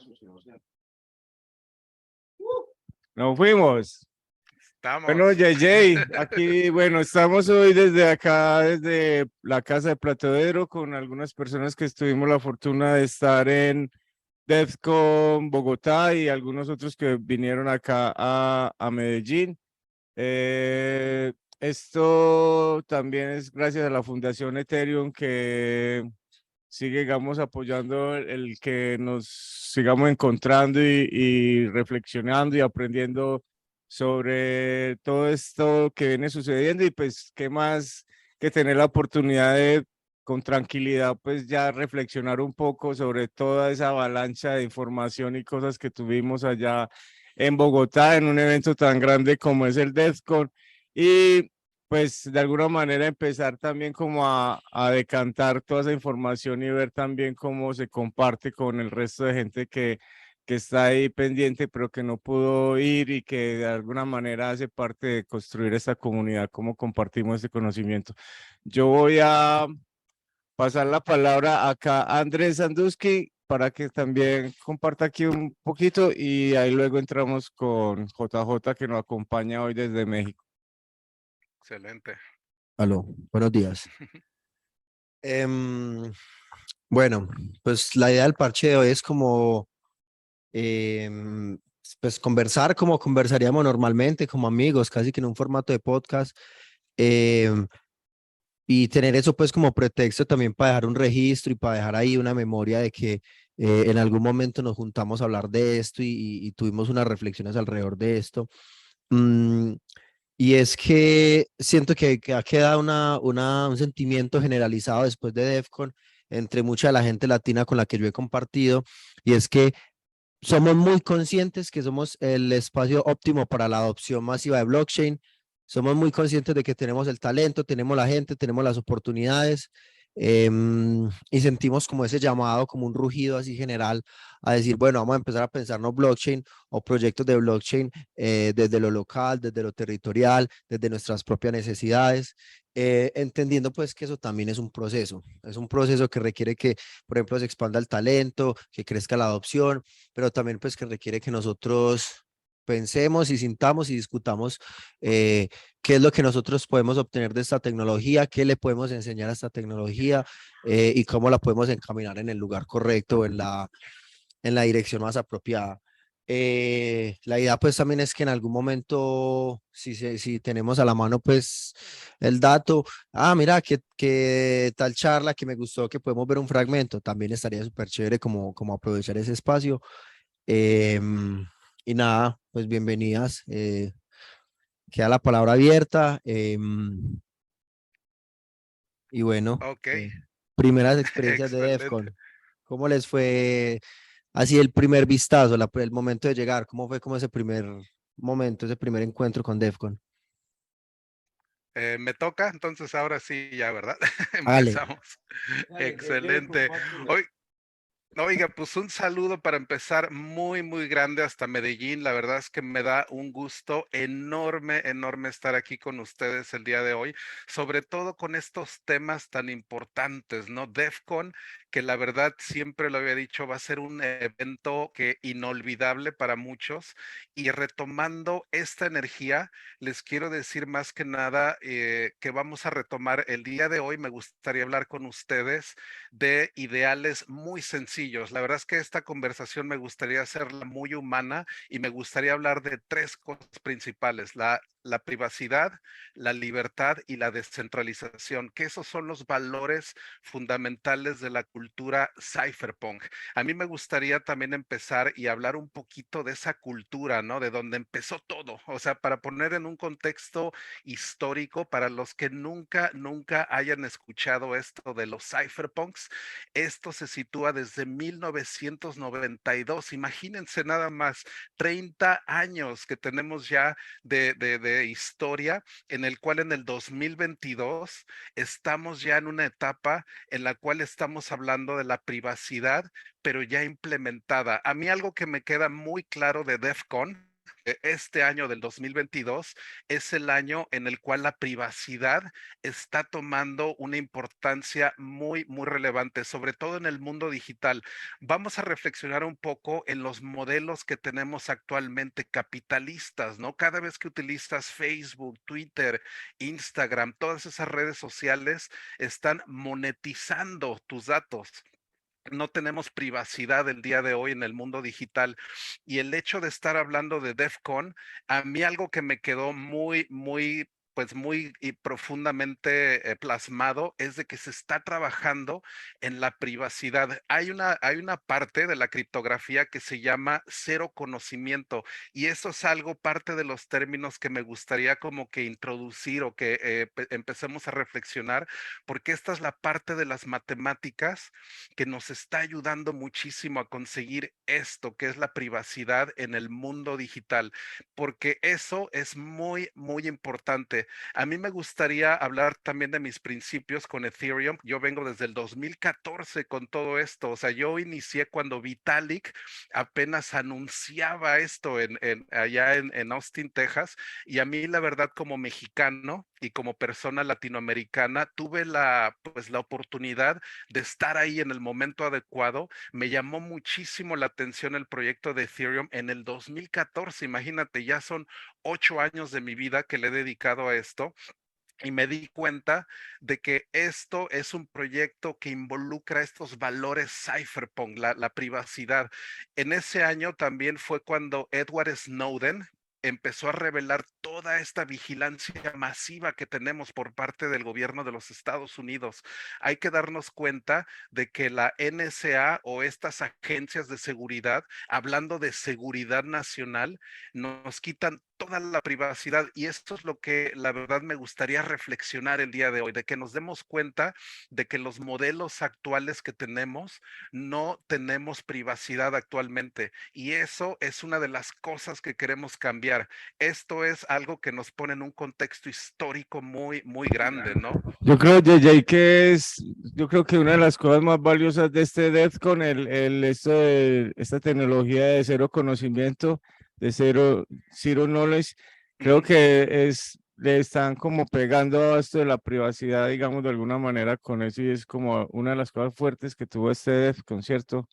Nos fuimos. Bueno, Estamos. JJ, aquí, bueno, estamos hoy desde acá, desde la Casa de Platodero, con algunas personas que tuvimos la fortuna de estar en DEFCON Bogotá y algunos otros que vinieron acá a Medellín. Esto también es gracias a la Fundación Ethereum que sigue, digamos, apoyando el que nos sigamos encontrando y reflexionando y aprendiendo sobre todo esto que viene sucediendo y pues qué más que tener la oportunidad de con tranquilidad pues ya reflexionar un poco sobre toda esa avalancha de información y cosas que tuvimos allá en Bogotá en un evento tan grande como es el DEFCON y pues de alguna manera empezar también como a decantar toda esa información y ver también cómo se comparte con el resto de gente que está ahí pendiente pero que no pudo ir y que de alguna manera hace parte de construir esta comunidad, cómo compartimos ese conocimiento. Yo voy a pasar la palabra acá a Andrés Sanduski para que también comparta aquí un poquito y ahí luego entramos con JJ que nos acompaña hoy desde México. Excelente. Aló, buenos días. Em, bueno, pues la idea del parche de hoy es como, em, pues conversar como conversaríamos normalmente, como amigos, casi que en un formato de podcast, em, y tener eso pues como pretexto también para dejar un registro y para dejar ahí una memoria de que en algún momento nos juntamos a hablar de esto y tuvimos unas reflexiones alrededor de esto. Mm, Y es que siento que ha quedado un sentimiento generalizado después de DEFCON entre mucha de la gente latina con la que yo he compartido, y es que somos muy conscientes que somos el espacio óptimo para la adopción masiva de blockchain. Somos muy conscientes de que tenemos el talento, tenemos la gente, tenemos las oportunidades, y sentimos como ese llamado, como un rugido así general a decir, bueno, vamos a empezar a pensarnos blockchain o proyectos de blockchain desde lo local, desde lo territorial, desde nuestras propias necesidades, entendiendo pues que eso también es un proceso que requiere que, por ejemplo, se expanda el talento, que crezca la adopción, pero también pues que requiere que nosotros pensemos y sintamos y discutamos qué es lo que nosotros podemos obtener de esta tecnología, qué le podemos enseñar a esta tecnología y cómo la podemos encaminar en el lugar correcto, en la dirección más apropiada. La idea pues también es que en algún momento, si tenemos a la mano pues el dato, mira, que tal charla que me gustó, que podemos ver un fragmento, también estaría súper chévere como aprovechar ese espacio. Y nada, pues bienvenidas. Queda la palabra abierta. Y bueno, Ok. primeras experiencias de Excelente. DEFCON. ¿Cómo les fue así el primer vistazo, el momento de llegar? ¿Cómo fue como ese primer momento, ese primer encuentro con DEFCON? Me toca, entonces ahora sí ya, ¿verdad? Hágale. Empezamos. Excelente. Hoy, Oiga, pues un saludo para empezar muy, muy grande hasta Medellín. La verdad es que me da un gusto enorme, enorme estar aquí con ustedes el día de hoy, sobre todo con estos temas tan importantes, ¿no? DEFCON, que la verdad siempre lo había dicho, va a ser un evento que inolvidable para muchos. Y retomando esta energía, les quiero decir más que nada que vamos a retomar el día de hoy. Me gustaría hablar con ustedes de ideales muy sencillos. La verdad es que esta conversación me gustaría hacerla muy humana y me gustaría hablar de tres cosas principales: la privacidad, la libertad y la descentralización, que esos son los valores fundamentales de la cultura cypherpunk. A mí me gustaría también empezar y hablar un poquito de esa cultura, ¿no? De donde empezó todo, o sea, para poner en un contexto histórico para los que nunca hayan escuchado esto de los cypherpunks. Esto se sitúa desde 1992. Imagínense nada más, 30 años que tenemos ya de historia, en el cual en el 2022 estamos ya en una etapa en la cual estamos hablando de la privacidad, pero ya implementada. A mí algo que me queda muy claro de DEFCON este año del 2022 es el año en el cual la privacidad está tomando una importancia muy, muy relevante, sobre todo en el mundo digital. Vamos a reflexionar un poco en los modelos que tenemos actualmente capitalistas, ¿no? Cada vez que utilizas Facebook, Twitter, Instagram, todas esas redes sociales están monetizando tus datos. No tenemos privacidad el día de hoy en el mundo digital. Y el hecho de estar hablando de DEF CON, a mí algo que me quedó muy, muy, pues muy y profundamente plasmado es de que se está trabajando en la privacidad. Hay una parte de la criptografía que se llama cero conocimiento, y eso es algo, parte de los términos que me gustaría como que introducir o que empecemos a reflexionar, porque esta es la parte de las matemáticas que nos está ayudando muchísimo a conseguir esto, que es la privacidad en el mundo digital, porque eso es muy, muy importante. A mí me gustaría hablar también de mis principios con Ethereum. Yo vengo desde el 2014 con todo esto. O sea, yo inicié cuando Vitalik apenas anunciaba esto allá en Austin, Texas, y a mí la verdad como mexicano y como persona latinoamericana tuve pues la oportunidad de estar ahí en el momento adecuado. Me llamó muchísimo la atención el proyecto de Ethereum en el 2014. Imagínate, ya son 8 años de mi vida que le he dedicado a esto. Y me di cuenta de que esto es un proyecto que involucra estos valores cypherpunk, la privacidad. En ese año también fue cuando Edward Snowden empezó a revelar toda esta vigilancia masiva que tenemos por parte del gobierno de los Estados Unidos. Hay que darnos cuenta de que la NSA o estas agencias de seguridad, hablando de seguridad nacional, nos quitan toda la privacidad, y esto es lo que la verdad me gustaría reflexionar el día de hoy, de que nos demos cuenta de que los modelos actuales que tenemos no tenemos privacidad actualmente, y eso es una de las cosas que queremos cambiar. Esto es algo que nos pone en un contexto histórico muy, muy grande, ¿no? Yo creo, JJ, yo creo que una de las cosas más valiosas de este DEFCON, esta tecnología de cero conocimiento, de zero knowledge, creo Ujú. que le están como pegando a esto de la privacidad, digamos, de alguna manera con eso, y es como una de las cosas fuertes que tuvo este DEFCON, ¿cierto?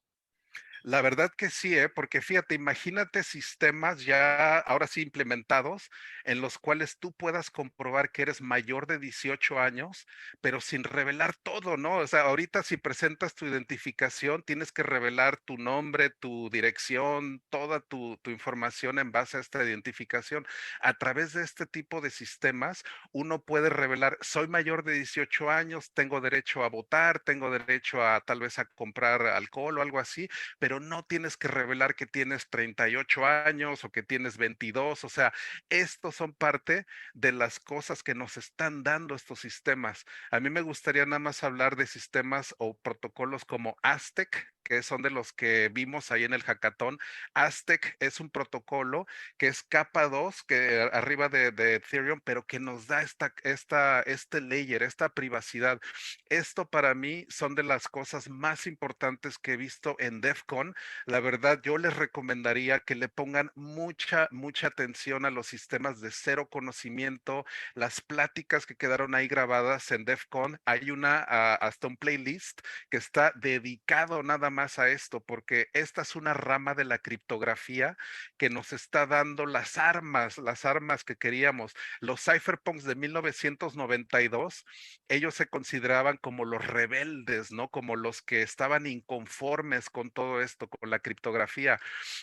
La verdad que sí, porque fíjate, imagínate sistemas ya ahora sí implementados en los cuales tú puedas comprobar que eres mayor de 18 años, pero sin revelar todo, ¿no? O sea, ahorita si presentas tu identificación, tienes que revelar tu nombre, tu dirección, toda tu información en base a esta identificación. A través de este tipo de sistemas, uno puede revelar, soy mayor de 18 años, tengo derecho a votar, tengo derecho a tal vez a comprar alcohol o algo así, pero no tienes que revelar que tienes 38 años o que tienes 22. O sea, estos son parte de las cosas que nos están dando estos sistemas. A mí me gustaría nada más hablar de sistemas o protocolos como Aztec, que son de los que vimos ahí en el hackathon. Aztec es un protocolo que es capa 2, que arriba de Ethereum, pero que nos da este layer, esta privacidad. Esto para mí son de las cosas más importantes que he visto en DEF CON. La verdad, yo les recomendaría que le pongan mucha, mucha atención a los sistemas de cero conocimiento, las pláticas que quedaron ahí grabadas en DEF CON. Hay hasta un playlist que está dedicado nada más a esto, porque esta es una rama de la criptografía que nos está dando las armas que queríamos. Los cypherpunks de 1992, ellos se consideraban como los rebeldes, ¿no? Como los que estaban inconformes con todo esto, con la criptografía.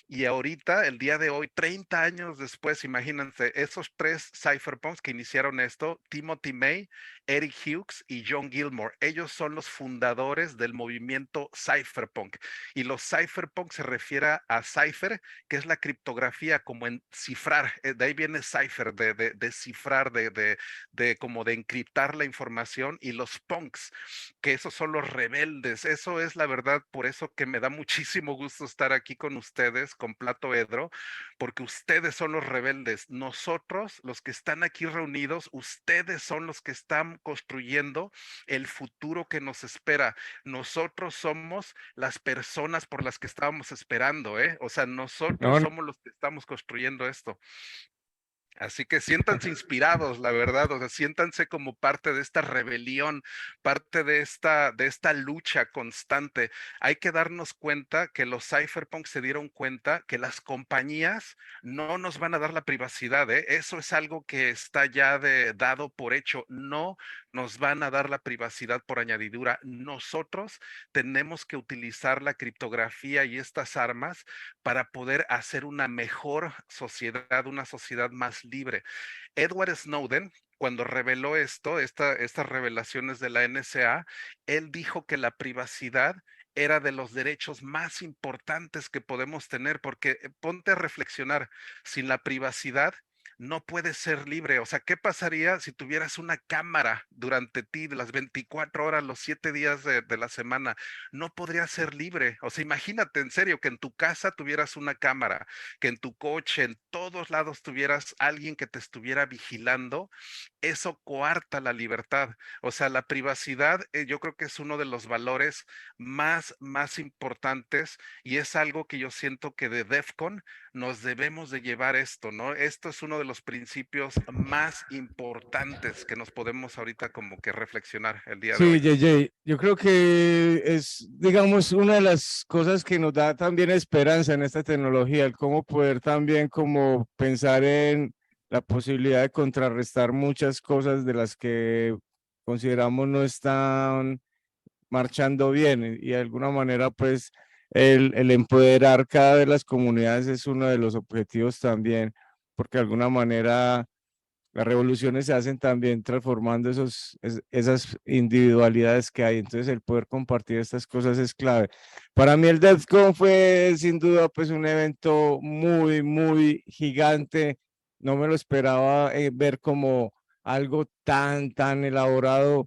Y ahorita, el día de hoy, 30 años después, imagínense, esos tres cypherpunks que iniciaron esto, Timothy May, Eric Hughes y John Gilmore, ellos son los fundadores del movimiento cypherpunk. Y los cypherpunk se refiere a cipher, que es la criptografía, como en cifrar, de ahí viene cipher, de cifrar, como de encriptar la información, y los punks, que esos son los rebeldes. Eso es la verdad, por eso que me da muchísimo gusto estar aquí con ustedes, con Plato Edro, porque ustedes son los rebeldes. Nosotros, los que están aquí reunidos, ustedes son los que están construyendo el futuro que nos espera. Nosotros somos las personas por las que estábamos esperando, ¿eh? O sea, nosotros No, somos los que estamos construyendo esto. Así que siéntanse inspirados, la verdad, o sea, siéntanse como parte de esta rebelión, parte de esta lucha constante. Hay que darnos cuenta que los cypherpunks se dieron cuenta que las compañías no nos van a dar la privacidad, ¿eh? Eso es algo que está ya dado por hecho. No nos van a dar la privacidad por añadidura. Nosotros tenemos que utilizar la criptografía y estas armas para poder hacer una mejor sociedad, una sociedad más libre. Edward Snowden, cuando reveló estas revelaciones de la NSA, él dijo que la privacidad era de los derechos más importantes que podemos tener, porque ponte a reflexionar, sin la privacidad no puedes ser libre. O sea, ¿qué pasaría si tuvieras una cámara durante ti de las 24 horas, los 7 días de la semana? No podrías ser libre. O sea, imagínate en serio que en tu casa tuvieras una cámara, que en tu coche, en todos lados tuvieras alguien que te estuviera vigilando. Eso coarta la libertad. O sea, la privacidad, yo creo que es uno de los valores más importantes y es algo que yo siento que de DEFCON nos debemos de llevar esto, ¿no? Esto es uno de los principios más importantes que nos podemos ahorita como que reflexionar el día de sí, hoy. JJ, yo creo que es, digamos, una de las cosas que nos da también esperanza en esta tecnología, el cómo poder también como pensar en la posibilidad de contrarrestar muchas cosas de las que consideramos no están marchando bien y de alguna manera pues el empoderar cada vez las comunidades es uno de los objetivos también, porque de alguna manera las revoluciones se hacen también transformando esas individualidades que hay. Entonces, el poder compartir estas cosas es clave. Para mí, el DevCon fue sin duda pues un evento muy, muy gigante. No me lo esperaba ver como algo tan elaborado.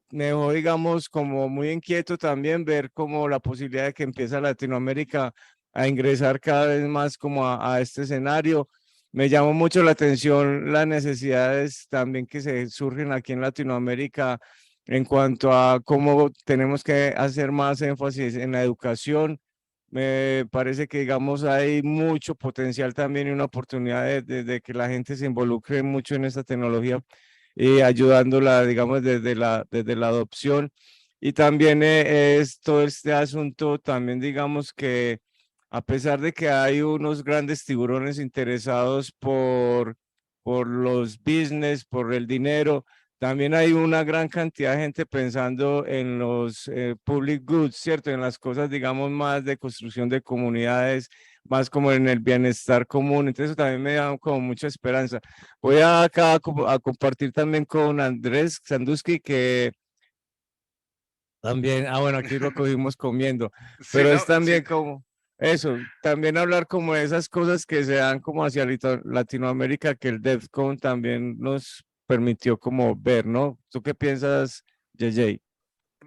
Me dejó, digamos, como muy inquieto también ver como la posibilidad de que empieza Latinoamérica a ingresar cada vez más como a este escenario. Me llamó mucho la atención las necesidades también que se surgen aquí en Latinoamérica en cuanto a cómo tenemos que hacer más énfasis en la educación. Me parece que, digamos, hay mucho potencial también y una oportunidad de que la gente se involucre mucho en esta tecnología y ayudándola, digamos, desde la adopción. Y también es todo este asunto, también digamos que a pesar de que hay unos grandes tiburones interesados por los business, por el dinero, también hay una gran cantidad de gente pensando en los public goods, ¿cierto? En las cosas, digamos, más de construcción de comunidades, más como en el bienestar común. Entonces, eso también me da como mucha esperanza. Voy acá a compartir también con Andrés Sanduski, que también, bueno, aquí lo cogimos comiendo, Sí, pero no, es sí, también como eso, también hablar como de esas cosas que se dan como hacia Latinoamérica, que el DevCon también nos permitió como ver, ¿no? ¿Tú qué piensas, JJ?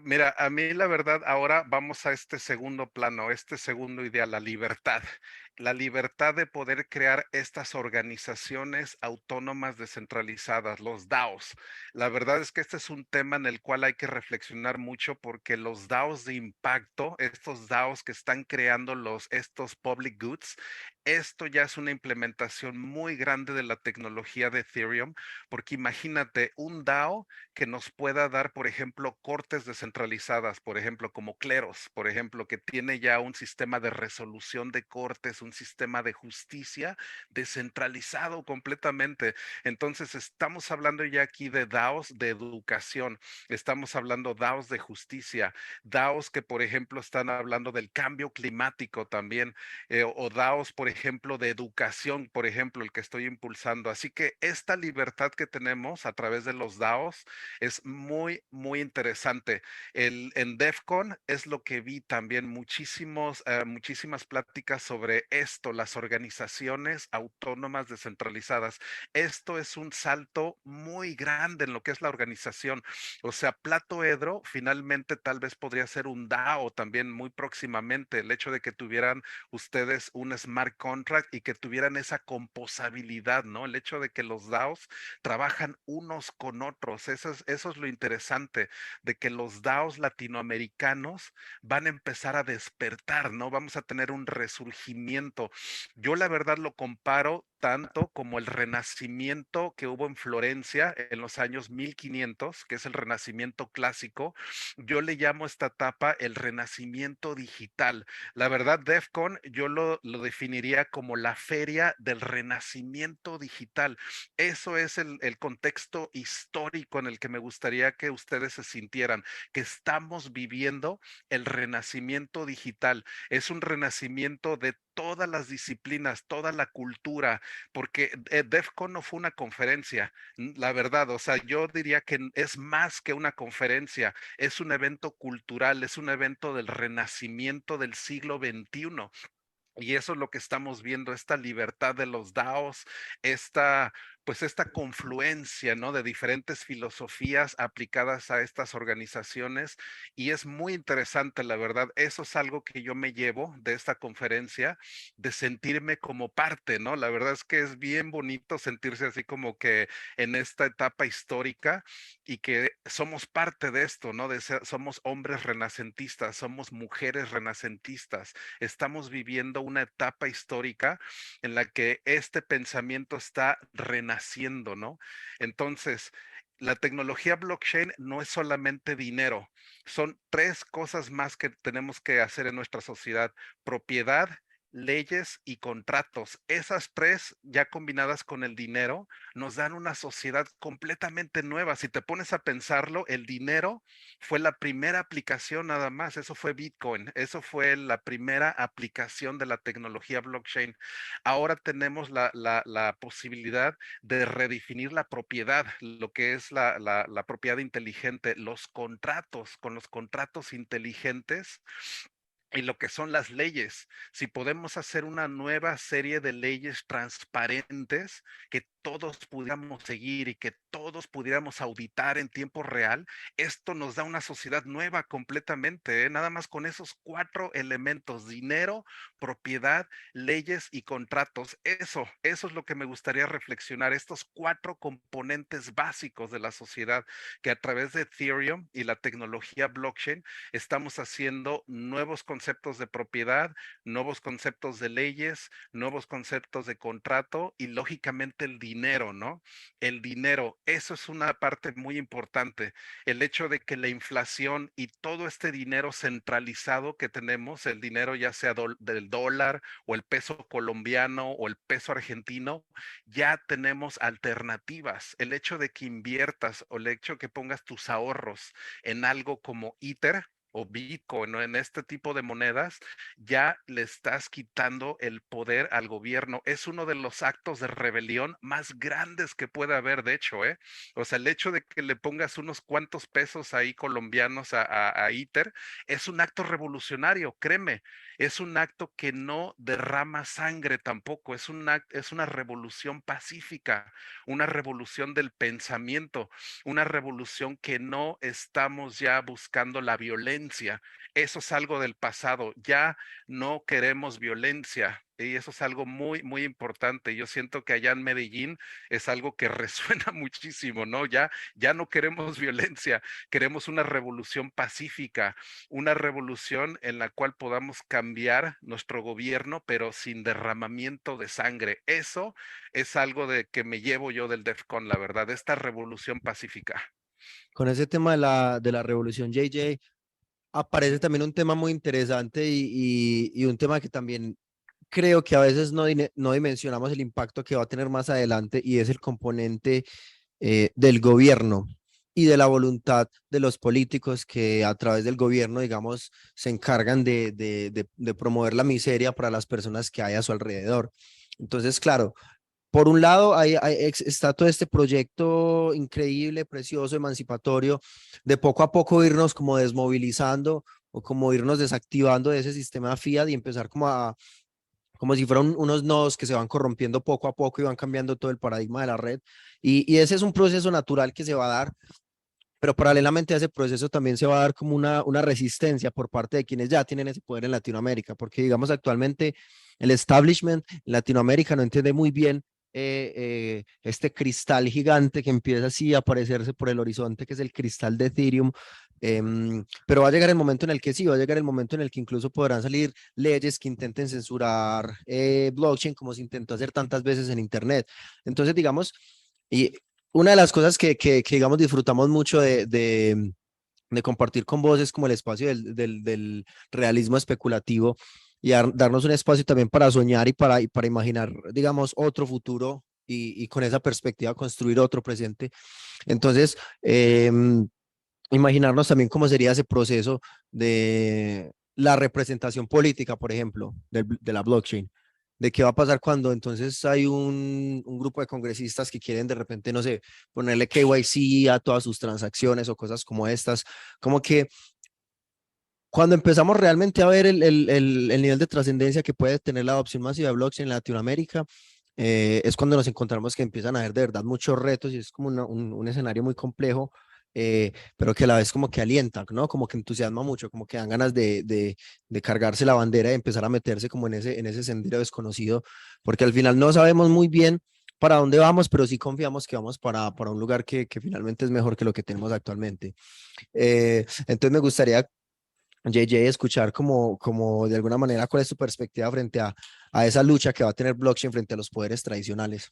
mira, a mí la verdad, ahora vamos a este segundo plano, este segundo ideal, la libertad. La libertad de poder crear estas organizaciones autónomas descentralizadas, los DAOs. La verdad es que este es un tema en el cual hay que reflexionar mucho porque los DAOs de impacto, estos DAOs que están creando estos public goods, esto ya es una implementación muy grande de la tecnología de Ethereum, porque imagínate un DAO que nos pueda dar, por ejemplo, cortes descentralizadas, por ejemplo, como Cleros, por ejemplo, que tiene ya un sistema de resolución de cortes, un sistema de justicia descentralizado completamente. Entonces, estamos hablando ya aquí de DAOs de educación, estamos hablando DAOs de justicia, DAOs que, por ejemplo, están hablando del cambio climático también, o DAOs, por ejemplo, de educación, por ejemplo, el que estoy impulsando. Así que esta libertad que tenemos a través de los DAOs es muy interesante. En DEFCON es lo que vi también muchísimas pláticas sobre esto, las organizaciones autónomas descentralizadas. Esto es un salto muy grande en lo que es la organización. O sea, Plato Edro finalmente tal vez podría ser un DAO también muy próximamente. El hecho de que tuvieran ustedes un smart contract y que tuvieran esa composabilidad, ¿no? El hecho de que los DAOs trabajan unos con otros. Eso es lo interesante, de que los DAOs latinoamericanos van a empezar a despertar, ¿no? Vamos a tener un resurgimiento. Yo la verdad lo comparo tanto como el renacimiento que hubo en Florencia en los años 1500, que es el renacimiento clásico. Yo le llamo esta etapa el renacimiento digital. La verdad, DEF CON yo lo definiría como la feria del renacimiento digital. Eso es el contexto histórico en el que me gustaría que ustedes se sintieran, que estamos viviendo el renacimiento digital. Es un renacimiento de todas las disciplinas, toda la cultura, porque DEF CON no fue una conferencia, la verdad, o sea, yo diría que es más que una conferencia, es un evento cultural, es un evento del renacimiento del siglo XXI. Y eso es lo que estamos viendo, esta libertad de los DAOs, pues esta confluencia, ¿no? De diferentes filosofías aplicadas a estas organizaciones. Y es muy interesante, la verdad. Eso es algo que yo me llevo de esta conferencia, de sentirme como parte, ¿no? La verdad es que es bien bonito sentirse así como que en esta etapa histórica y que somos parte de esto, ¿no? Somos hombres renacentistas, somos mujeres renacentistas, estamos viviendo una etapa histórica en la que este pensamiento está renaciendo, ¿no? Entonces, la tecnología blockchain no es solamente dinero, son tres cosas más que tenemos que hacer en nuestra sociedad: propiedad, leyes y contratos. Esas tres, ya combinadas con el dinero, nos dan una sociedad completamente nueva. Si te pones a pensarlo, el dinero fue la primera aplicación nada más. Eso fue Bitcoin. Eso fue la primera aplicación de la tecnología blockchain. Ahora tenemos la posibilidad de redefinir la propiedad, lo que es la propiedad inteligente, los contratos. Con los contratos inteligentes y lo que son las leyes, si podemos hacer una nueva serie de leyes transparentes que todos pudiéramos seguir y que todos pudiéramos auditar en tiempo real, esto nos da una sociedad nueva completamente, ¿eh? Nada más con esos cuatro elementos: dinero, propiedad, leyes y contratos. Eso es lo que me gustaría reflexionar, estos cuatro componentes básicos de la sociedad que a través de Ethereum y la tecnología blockchain estamos haciendo nuevos conceptos de propiedad, nuevos conceptos de leyes, nuevos conceptos de contrato y lógicamente el dinero, ¿no? El dinero, eso es una parte muy importante. El hecho de que la inflación y todo este dinero centralizado que tenemos, el dinero ya sea del dólar o el peso colombiano o el peso argentino, ya tenemos alternativas. El hecho de que inviertas o el hecho de que pongas tus ahorros en algo como Ether o Bitcoin, ¿no? En este tipo de monedas, ya le estás quitando el poder al gobierno. Es uno de los actos de rebelión más grandes que puede haber, de hecho, ¿eh? O sea, el hecho de que le pongas unos cuantos pesos ahí colombianos a Ether es un acto revolucionario, créeme. Es un acto que no derrama sangre tampoco, es una revolución pacífica, una revolución del pensamiento, una revolución que no estamos ya buscando la violencia. Eso es algo del pasado, ya no queremos violencia. Y eso es algo muy, muy importante. Yo siento que allá en Medellín es algo que resuena muchísimo, ¿no? Ya no queremos violencia, queremos una revolución pacífica, una revolución en la cual podamos cambiar nuestro gobierno, pero sin derramamiento de sangre. Eso es algo de que me llevo yo del DEF CON, la verdad, esta revolución pacífica. Con ese tema de la revolución JJ, aparece también un tema muy interesante y un tema que también creo que a veces no dimensionamos el impacto que va a tener más adelante, y es el componente del gobierno y de la voluntad de los políticos que a través del gobierno, digamos, se encargan de promover la miseria para las personas que hay a su alrededor. Entonces, claro, por un lado, está todo este proyecto increíble, precioso, emancipatorio, de poco a poco irnos como desmovilizando o como irnos desactivando de ese sistema fiat y empezar como si fueran unos nodos que se van corrompiendo poco a poco y van cambiando todo el paradigma de la red. Y ese es un proceso natural que se va a dar, pero paralelamente a ese proceso también se va a dar como una resistencia por parte de quienes ya tienen ese poder en Latinoamérica, porque digamos actualmente el establishment en Latinoamérica no entiende muy bien este cristal gigante que empieza así a aparecerse por el horizonte, que es el cristal de Ethereum. Pero va a llegar el momento en el que sí, va a llegar el momento en el que incluso podrán salir leyes que intenten censurar blockchain como se intentó hacer tantas veces en Internet. Entonces, digamos, y una de las cosas que digamos, disfrutamos mucho de compartir con vos es como el espacio del realismo especulativo y darnos un espacio también para soñar y para imaginar, digamos, otro futuro y con esa perspectiva construir otro presente. Entonces, imaginarnos también cómo sería ese proceso de la representación política, por ejemplo, de la blockchain. De qué va a pasar cuando entonces hay un grupo de congresistas que quieren de repente, no sé, ponerle KYC a todas sus transacciones o cosas como estas. Como que cuando empezamos realmente a ver el nivel de trascendencia que puede tener la adopción masiva de blockchain en Latinoamérica, es cuando nos encontramos que empiezan a haber de verdad muchos retos y es como un escenario muy complejo, pero que a la vez como que alienta, ¿no? Como que entusiasma mucho, como que dan ganas de cargarse la bandera y empezar a meterse como en ese sendero desconocido, porque al final no sabemos muy bien para dónde vamos, pero sí confiamos que vamos para un lugar que finalmente es mejor que lo que tenemos actualmente. Entonces me gustaría JJ, escuchar como de alguna manera cuál es tu perspectiva frente a esa lucha que va a tener blockchain frente a los poderes tradicionales.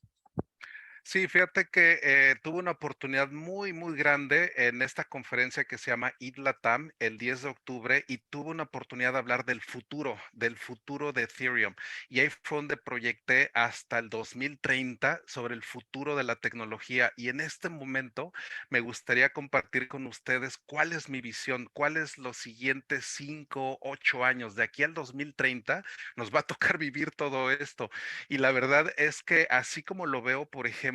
Sí, fíjate que tuve una oportunidad muy, muy grande en esta conferencia que se llama ITLATAM el 10 de octubre y tuve una oportunidad de hablar del futuro de Ethereum. Y ahí fue donde proyecté hasta el 2030 sobre el futuro de la tecnología. Y en este momento me gustaría compartir con ustedes cuál es mi visión, cuáles los siguientes 5, 8 años. De aquí al 2030 nos va a tocar vivir todo esto. Y la verdad es que así como lo veo, por ejemplo,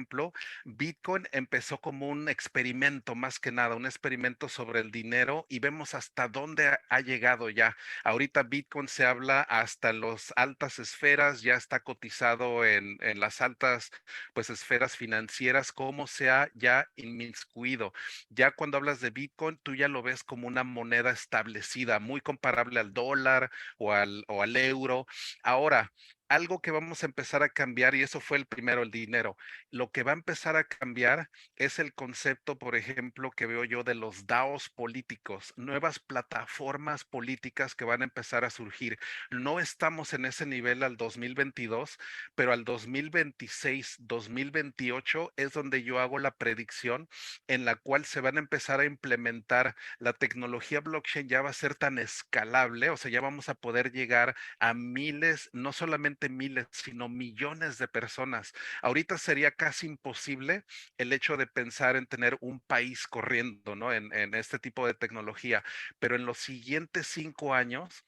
Bitcoin empezó como un experimento más que nada, un experimento sobre el dinero y vemos hasta dónde ha llegado ya. Ahorita Bitcoin se habla hasta en las altas esferas, ya está cotizado en las altas pues esferas financieras, cómo se ha ya inmiscuido. Ya cuando hablas de Bitcoin, tú ya lo ves como una moneda establecida, muy comparable al dólar o al euro. Ahora, algo que vamos a empezar a cambiar, y eso fue el primero, el dinero. Lo que va a empezar a cambiar es el concepto, por ejemplo, que veo yo de los DAOs políticos, nuevas plataformas políticas que van a empezar a surgir. No estamos en ese nivel al 2022, pero al 2026, 2028 es donde yo hago la predicción en la cual se van a empezar a implementar la tecnología blockchain, ya va a ser tan escalable, o sea, ya vamos a poder llegar a miles, no solamente miles, sino millones de personas. Ahorita sería casi imposible el hecho de pensar en tener un país corriendo, ¿no? En este tipo de tecnología, pero en los siguientes 5 años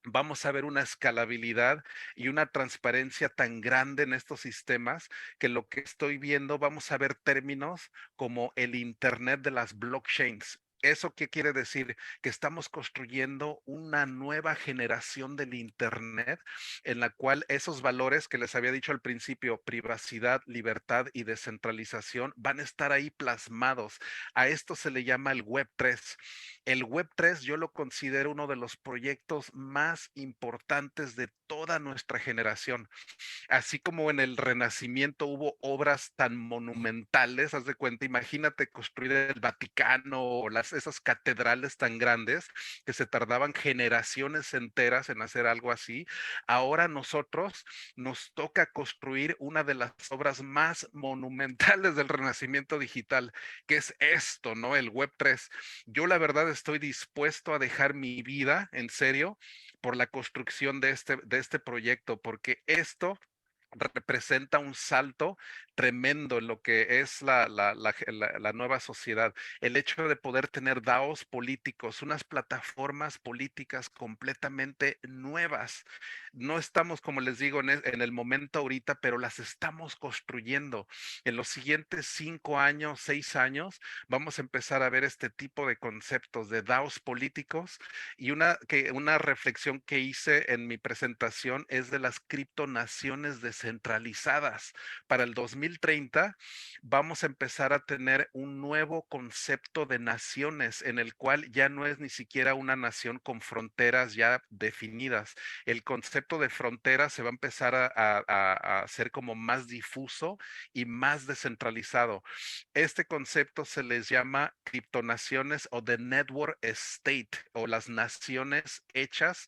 vamos a ver una escalabilidad y una transparencia tan grande en estos sistemas que lo que estoy viendo, vamos a ver términos como el Internet de las blockchains. ¿Eso qué quiere decir? Que estamos construyendo una nueva generación del Internet en la cual esos valores que les había dicho al principio, privacidad, libertad y descentralización, van a estar ahí plasmados. A esto se le llama el Web 3. El Web 3 yo lo considero uno de los proyectos más importantes de toda nuestra generación. Así como en el Renacimiento hubo obras tan monumentales, haz de cuenta, imagínate construir el Vaticano o esas catedrales tan grandes que se tardaban generaciones enteras en hacer algo así. Ahora nosotros nos toca construir una de las obras más monumentales del Renacimiento digital, que es esto, ¿no? El Web 3. Yo la verdad estoy dispuesto a dejar mi vida, en serio, por la construcción de este proyecto, porque esto representa un salto tremendo en lo que es la nueva sociedad. El hecho de poder tener DAOs políticos, unas plataformas políticas completamente nuevas. No estamos, como les digo, en el momento ahorita, pero las estamos construyendo. En los siguientes 5 años, 6 años, vamos a empezar a ver este tipo de conceptos de DAOs políticos. Y una reflexión que hice en mi presentación es de las criptonaciones descentralizadas. Para el 2030 vamos a empezar a tener un nuevo concepto de naciones en el cual ya no es ni siquiera una nación con fronteras ya definidas. El concepto de frontera se va a empezar a hacer como más difuso y más descentralizado. Este concepto se les llama criptonaciones o the network state o las naciones hechas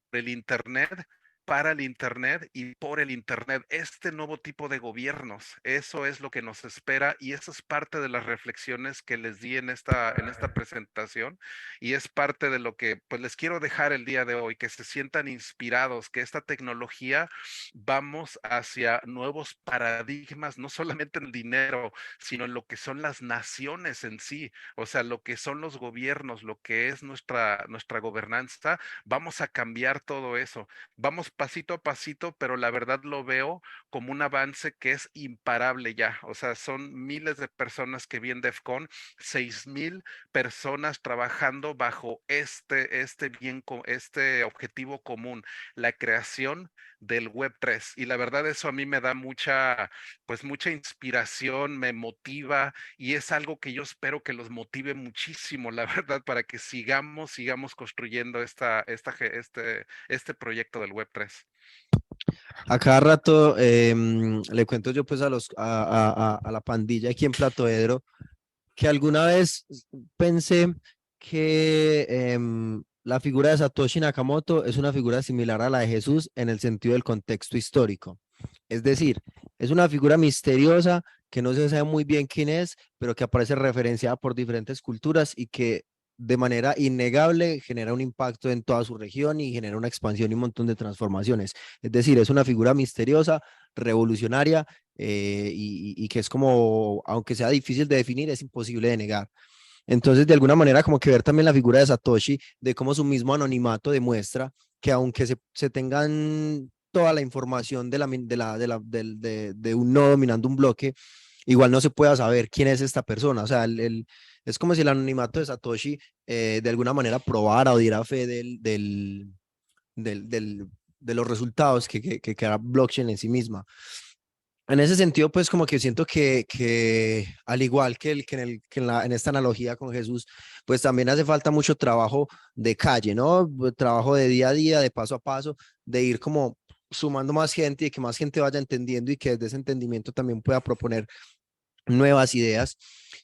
por el Internet, para el Internet y por el Internet. Este nuevo tipo de gobiernos, eso es lo que nos espera y eso es parte de las reflexiones que les di en esta presentación y es parte de lo que pues les quiero dejar el día de hoy, que se sientan inspirados, que esta tecnología vamos hacia nuevos paradigmas, no solamente en el dinero, sino en lo que son las naciones en sí, o sea, lo que son los gobiernos, lo que es nuestra gobernanza, vamos a cambiar todo eso. Vamos pasito a pasito, pero la verdad lo veo como un avance que es imparable ya. O sea, son miles de personas que vi en DEFCON, 6,000 personas trabajando bajo este objetivo común, la creación del Web3. Y la verdad eso a mí me da pues mucha inspiración, me motiva y es algo que yo espero que los motive muchísimo, la verdad, para que sigamos construyendo este proyecto del Web3. A cada rato le cuento yo pues a la pandilla aquí en Platoedro que alguna vez pensé que la figura de Satoshi Nakamoto es una figura similar a la de Jesús en el sentido del contexto histórico. Es decir, es una figura misteriosa que no se sabe muy bien quién es, pero que aparece referenciada por diferentes culturas y que de manera innegable genera un impacto en toda su región y genera una expansión y un montón de transformaciones. Es decir, es una figura misteriosa, revolucionaria y que es como, aunque sea difícil de definir, es imposible de negar. Entonces, de alguna manera, como que ver también la figura de Satoshi, de cómo su mismo anonimato demuestra que aunque se tengan toda la información de un nodo dominando un bloque, igual no se pueda saber quién es esta persona. O sea, es como si el anonimato de Satoshi de alguna manera probara o diera fe del, del, de los resultados que da blockchain en sí misma. En ese sentido, pues como que siento que al igual en esta analogía con Jesús, pues también hace falta mucho trabajo de calle, ¿no? Trabajo de día a día, de paso a paso, de ir como sumando más gente y que más gente vaya entendiendo y que desde ese entendimiento también pueda proponer nuevas ideas.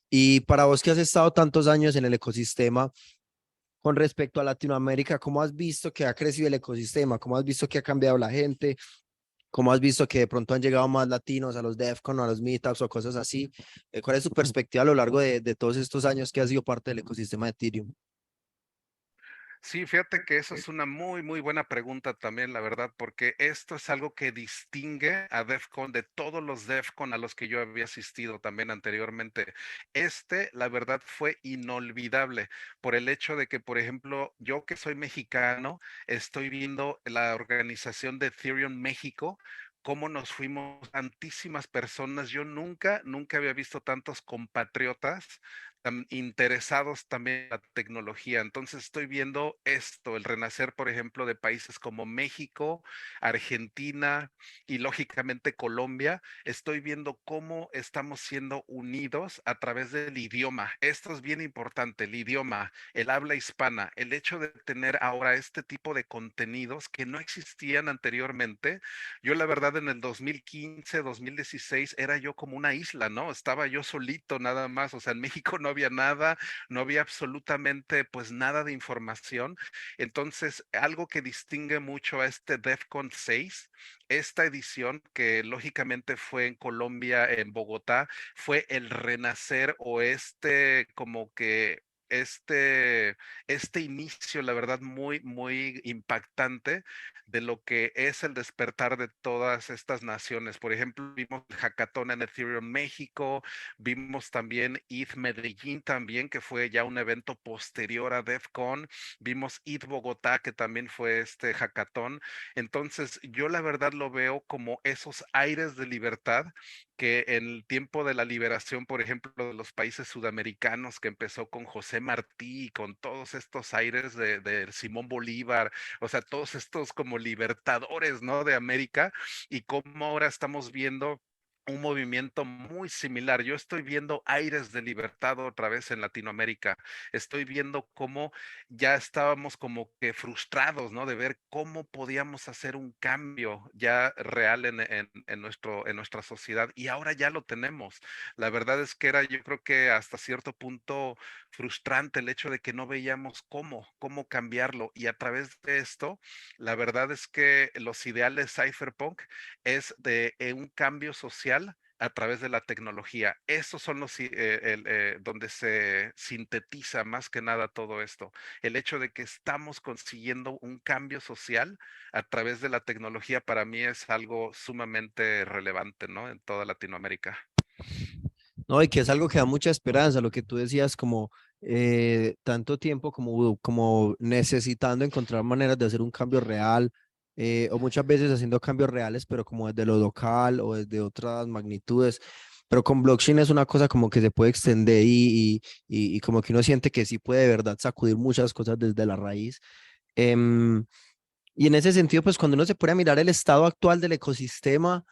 Y para vos que has estado tantos años en el ecosistema, con respecto a Latinoamérica, ¿cómo has visto que ha crecido el ecosistema? ¿Cómo has visto que ha cambiado la gente? ¿Cómo has visto que de pronto han llegado más latinos a los DEFCON o a los meetups o cosas así? ¿Cuál es tu perspectiva a lo largo de todos estos años que has sido parte del ecosistema de Ethereum? Sí, fíjate que eso es una muy buena pregunta también, la verdad, porque esto es algo que distingue a DEFCON de todos los DEFCON a los que yo había asistido también anteriormente. La verdad, fue inolvidable por el hecho de que, por ejemplo, yo que soy mexicano, estoy viendo la organización de Ethereum México, cómo nos fuimos tantísimas personas. Yo nunca había visto tantos compatriotas interesados también en la tecnología. Entonces estoy viendo esto, el renacer, por ejemplo, de países como México, Argentina y lógicamente Colombia. Estoy viendo cómo estamos siendo unidos a través del idioma. Esto es bien importante, el idioma, el habla hispana, el hecho de tener ahora este tipo de contenidos que no existían anteriormente. Yo la verdad en el 2015, 2016 era yo como una isla, ¿no? Estaba yo solito nada más, o sea, en México no había nada, no había absolutamente pues nada de información. Entonces, algo que distingue mucho a este DEFCON 6, esta edición que lógicamente fue en Colombia, en Bogotá, fue el renacer o como que este inicio, la verdad, muy, muy impactante de lo que es el despertar de todas estas naciones. Por ejemplo, vimos el Hackathon en Ethereum México, vimos también ETH Medellín también, que fue ya un evento posterior a DevCon, vimos ETH Bogotá, que también fue este hackathon. Entonces, yo la verdad lo veo como esos aires de libertad que en el tiempo de la liberación, por ejemplo, de los países sudamericanos, que empezó con José Martí y con todos estos aires de Simón Bolívar, o sea, todos estos como libertadores, ¿no? De América, y cómo ahora estamos viendo un movimiento muy similar. Yo estoy viendo aires de libertad otra vez en Latinoamérica. Estoy viendo cómo ya estábamos como que frustrados, ¿no? De ver cómo podíamos hacer un cambio ya real en nuestra sociedad. Y ahora ya lo tenemos. La verdad es que era, yo creo que hasta cierto punto frustrante el hecho de que no veíamos cómo cambiarlo. Y a través de esto, la verdad es que los ideales cypherpunk es de un cambio social a través de la tecnología. Esos son donde se sintetiza más que nada todo esto. El hecho de que estamos consiguiendo un cambio social a través de la tecnología para mí es algo sumamente relevante, ¿no? En toda Latinoamérica. No, y que es algo que da mucha esperanza, lo que tú decías, como tanto tiempo como necesitando encontrar maneras de hacer un cambio real, o muchas veces haciendo cambios reales, pero como desde lo local o desde otras magnitudes. Pero con blockchain es una cosa como que se puede extender y como que uno siente que sí puede de verdad sacudir muchas cosas desde la raíz. Em, y en ese sentido, pues cuando uno se pone a mirar el estado actual del ecosistema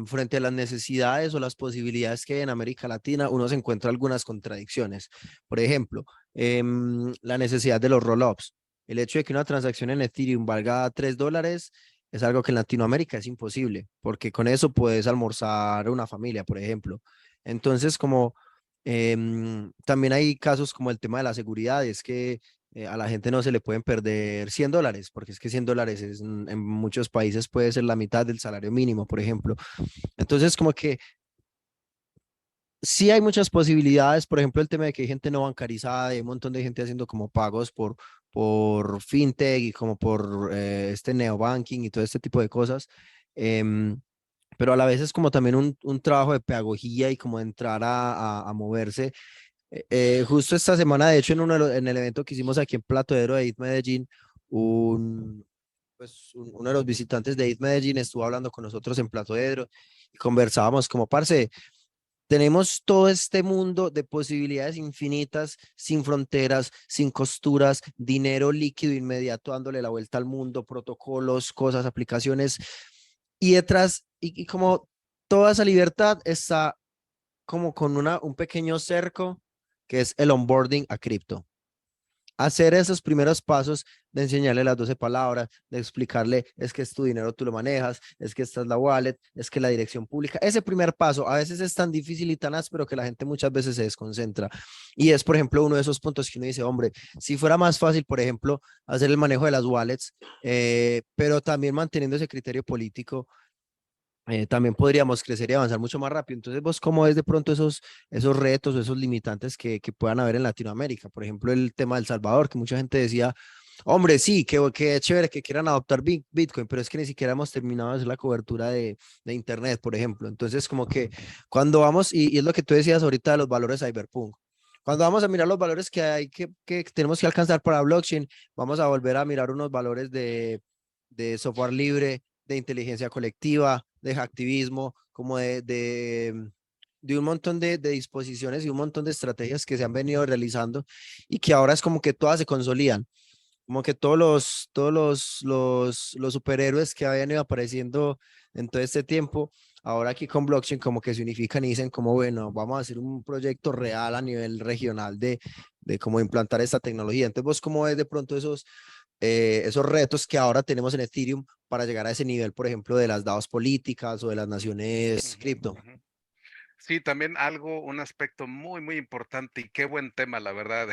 frente a las necesidades o las posibilidades que hay en América Latina, uno se encuentra algunas contradicciones. Por ejemplo, la necesidad de los roll-ups. El hecho de que una transacción en Ethereum valga $3 es algo que en Latinoamérica es imposible, porque con eso puedes almorzar una familia, por ejemplo. Entonces, como también hay casos como el tema de la seguridad, es que a la gente no se le pueden perder $100, porque es que $100 en muchos países puede ser la mitad del salario mínimo, por ejemplo. Entonces, como que sí hay muchas posibilidades, por ejemplo, el tema de que hay gente no bancarizada, hay un montón de gente haciendo como pagos por fintech y como por este neobanking y todo este tipo de cosas. Em, pero a la vez es como también un trabajo de pedagogía y como de entrar a moverse. Justo esta semana, de hecho, en el evento que hicimos aquí en Platodero de IT Medellín, uno de los visitantes de IT Medellín estuvo hablando con nosotros en Platodero y conversábamos como, parce, tenemos todo este mundo de posibilidades infinitas, sin fronteras, sin costuras, dinero líquido inmediato dándole la vuelta al mundo, protocolos, cosas, aplicaciones, y detrás, y como toda esa libertad está como con un pequeño cerco que es el onboarding a cripto. Hacer esos primeros pasos de enseñarle las 12 palabras, de explicarle es que es tu dinero, tú lo manejas, es que esta es la wallet, es que la dirección pública. Ese primer paso a veces es tan difícil y tan áspero que la gente muchas veces se desconcentra. Y es, por ejemplo, uno de esos puntos que uno dice, hombre, si fuera más fácil, por ejemplo, hacer el manejo de las wallets, pero también manteniendo ese criterio político, también podríamos crecer y avanzar mucho más rápido. Entonces, vos, ¿cómo ves de pronto esos retos o esos limitantes que puedan haber en Latinoamérica? Por ejemplo, el tema del Salvador, que mucha gente decía, hombre, sí, que chévere que quieran adoptar Bitcoin, pero es que ni siquiera hemos terminado de hacer la cobertura de Internet, por ejemplo. Entonces, como que cuando vamos, y es lo que tú decías ahorita de los valores cyberpunk, cuando vamos a mirar los valores que tenemos que alcanzar para blockchain, vamos a volver a mirar unos valores de software libre, de inteligencia colectiva, de hacktivismo, como de un montón de disposiciones y un montón de estrategias que se han venido realizando y que ahora es como que todas se consolidan, como que los superhéroes que habían ido apareciendo en todo este tiempo, ahora aquí con blockchain como que se unifican y dicen como, bueno, vamos a hacer un proyecto real a nivel regional de cómo implantar esta tecnología. Entonces, ¿vos cómo ves de pronto esos retos que ahora tenemos en Ethereum para llegar a ese nivel, por ejemplo, de las DAOs políticas o de las naciones Ujú, cripto? ujú. Sí, también algo, un aspecto muy, muy importante y qué buen tema, la verdad.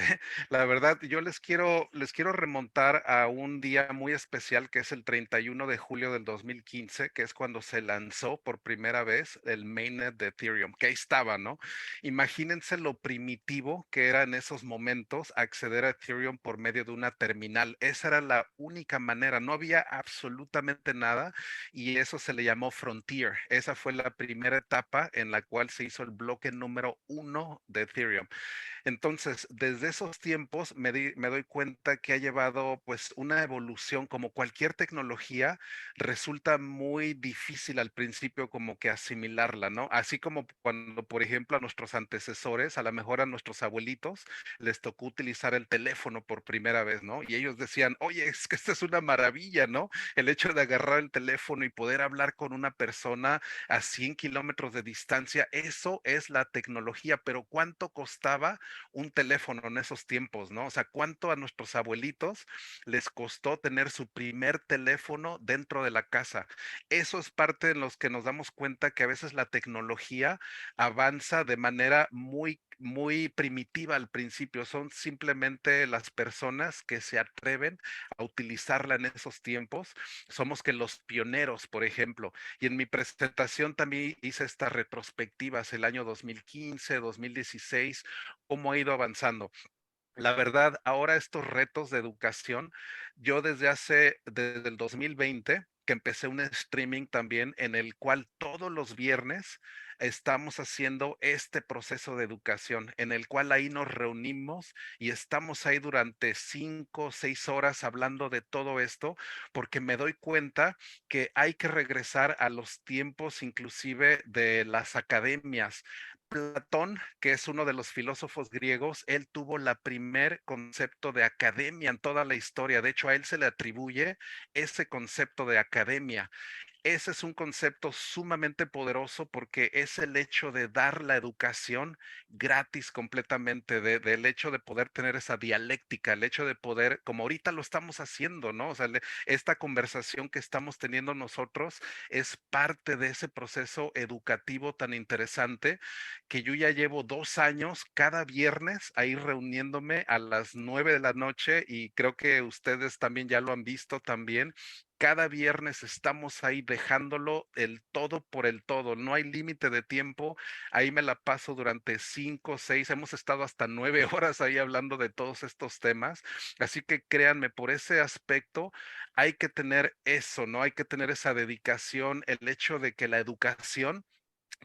La verdad, yo les quiero remontar a un día muy especial que es el 31 de julio del 2015, que es cuando se lanzó por primera vez el mainnet de Ethereum, que ahí estaba, ¿no? Imagínense lo primitivo que era en esos momentos acceder a Ethereum por medio de una terminal. Esa era la única manera, no había absolutamente nada y eso se le llamó Frontier. Esa fue la primera etapa en la cual se hizo el bloque número uno de Ethereum. Entonces, desde esos tiempos me doy cuenta que ha llevado pues una evolución como cualquier tecnología, resulta muy difícil al principio como que asimilarla, ¿no? Así como cuando, por ejemplo, a nuestros antecesores, a lo mejor a nuestros abuelitos, les tocó utilizar el teléfono por primera vez, ¿no? Y ellos decían, oye, es que esta es una maravilla, ¿no? El hecho de agarrar el teléfono y poder hablar con una persona a 100 kilómetros de distancia, eso es la tecnología, pero ¿cuánto costaba un teléfono en esos tiempos, ¿no? O sea, ¿cuánto a nuestros abuelitos les costó tener su primer teléfono dentro de la casa? Eso es parte de los que nos damos cuenta que a veces la tecnología avanza de manera muy muy primitiva al principio, son simplemente las personas que se atreven a utilizarla en esos tiempos. Somos que los pioneros, por ejemplo, y en mi presentación también hice estas retrospectivas el año 2015, 2016, cómo ha ido avanzando. La verdad, ahora estos retos de educación, yo desde el 2020, que empecé un streaming también en el cual todos los viernes estamos haciendo este proceso de educación, en el cual ahí nos reunimos y estamos ahí durante 5 o 6 horas hablando de todo esto, porque me doy cuenta que hay que regresar a los tiempos inclusive de las academias. Platón, que es uno de los filósofos griegos, él tuvo la primer concepto de academia en toda la historia. De hecho, a él se le atribuye ese concepto de academia. Ese es un concepto sumamente poderoso porque es el hecho de dar la educación gratis completamente, del hecho de poder tener esa dialéctica, el hecho de poder, como ahorita lo estamos haciendo, ¿no? O sea, esta conversación que estamos teniendo nosotros es parte de ese proceso educativo tan interesante que yo ya llevo 2 años cada viernes ahí reuniéndome a las 9 de la noche y creo que ustedes también ya lo han visto también. Cada viernes estamos ahí dejándolo el todo por el todo. No hay límite de tiempo. Ahí me la paso durante 5, 6. Hemos estado hasta 9 horas ahí hablando de todos estos temas. Así que créanme, por ese aspecto hay que tener eso, ¿no? Hay que tener esa dedicación, el hecho de que la educación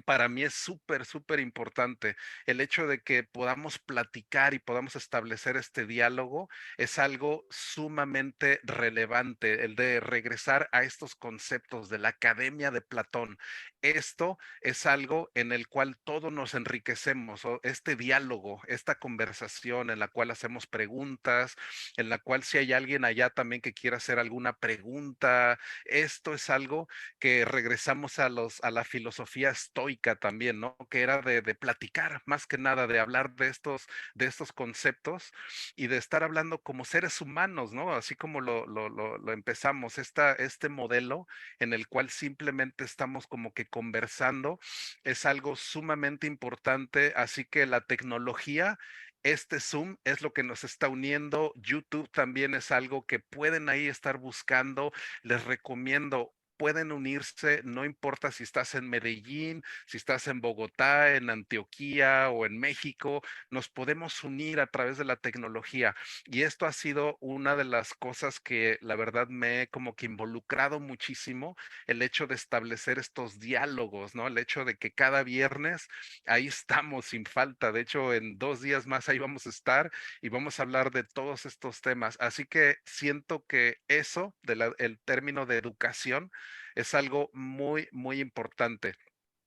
para mí es súper, súper importante. El hecho de que podamos platicar y podamos establecer este diálogo es algo sumamente relevante, el de regresar a estos conceptos de la Academia de Platón. Esto es algo en el cual todos nos enriquecemos, o este diálogo, esta conversación en la cual hacemos preguntas, en la cual si hay alguien allá también que quiera hacer alguna pregunta, esto es algo que regresamos a la filosofía estoica también, ¿no? Que era de platicar, más que nada, de hablar de estos conceptos y de estar hablando como seres humanos, ¿no? Así como lo empezamos, este modelo en el cual simplemente estamos como que conversando, es algo sumamente importante, así que la tecnología este Zoom es lo que nos está uniendo. YouTube también es algo que pueden ahí estar buscando. Les recomiendo, pueden unirse, no importa si estás en Medellín, si estás en Bogotá, en Antioquía o en México, nos podemos unir a través de la tecnología. Y esto ha sido una de las cosas que la verdad me he como que involucrado muchísimo, el hecho de establecer estos diálogos, ¿no? El hecho de que cada viernes ahí estamos sin falta. De hecho, en 2 días más ahí vamos a estar y vamos a hablar de todos estos temas. Así que siento que eso, el término de educación, es algo muy, muy importante.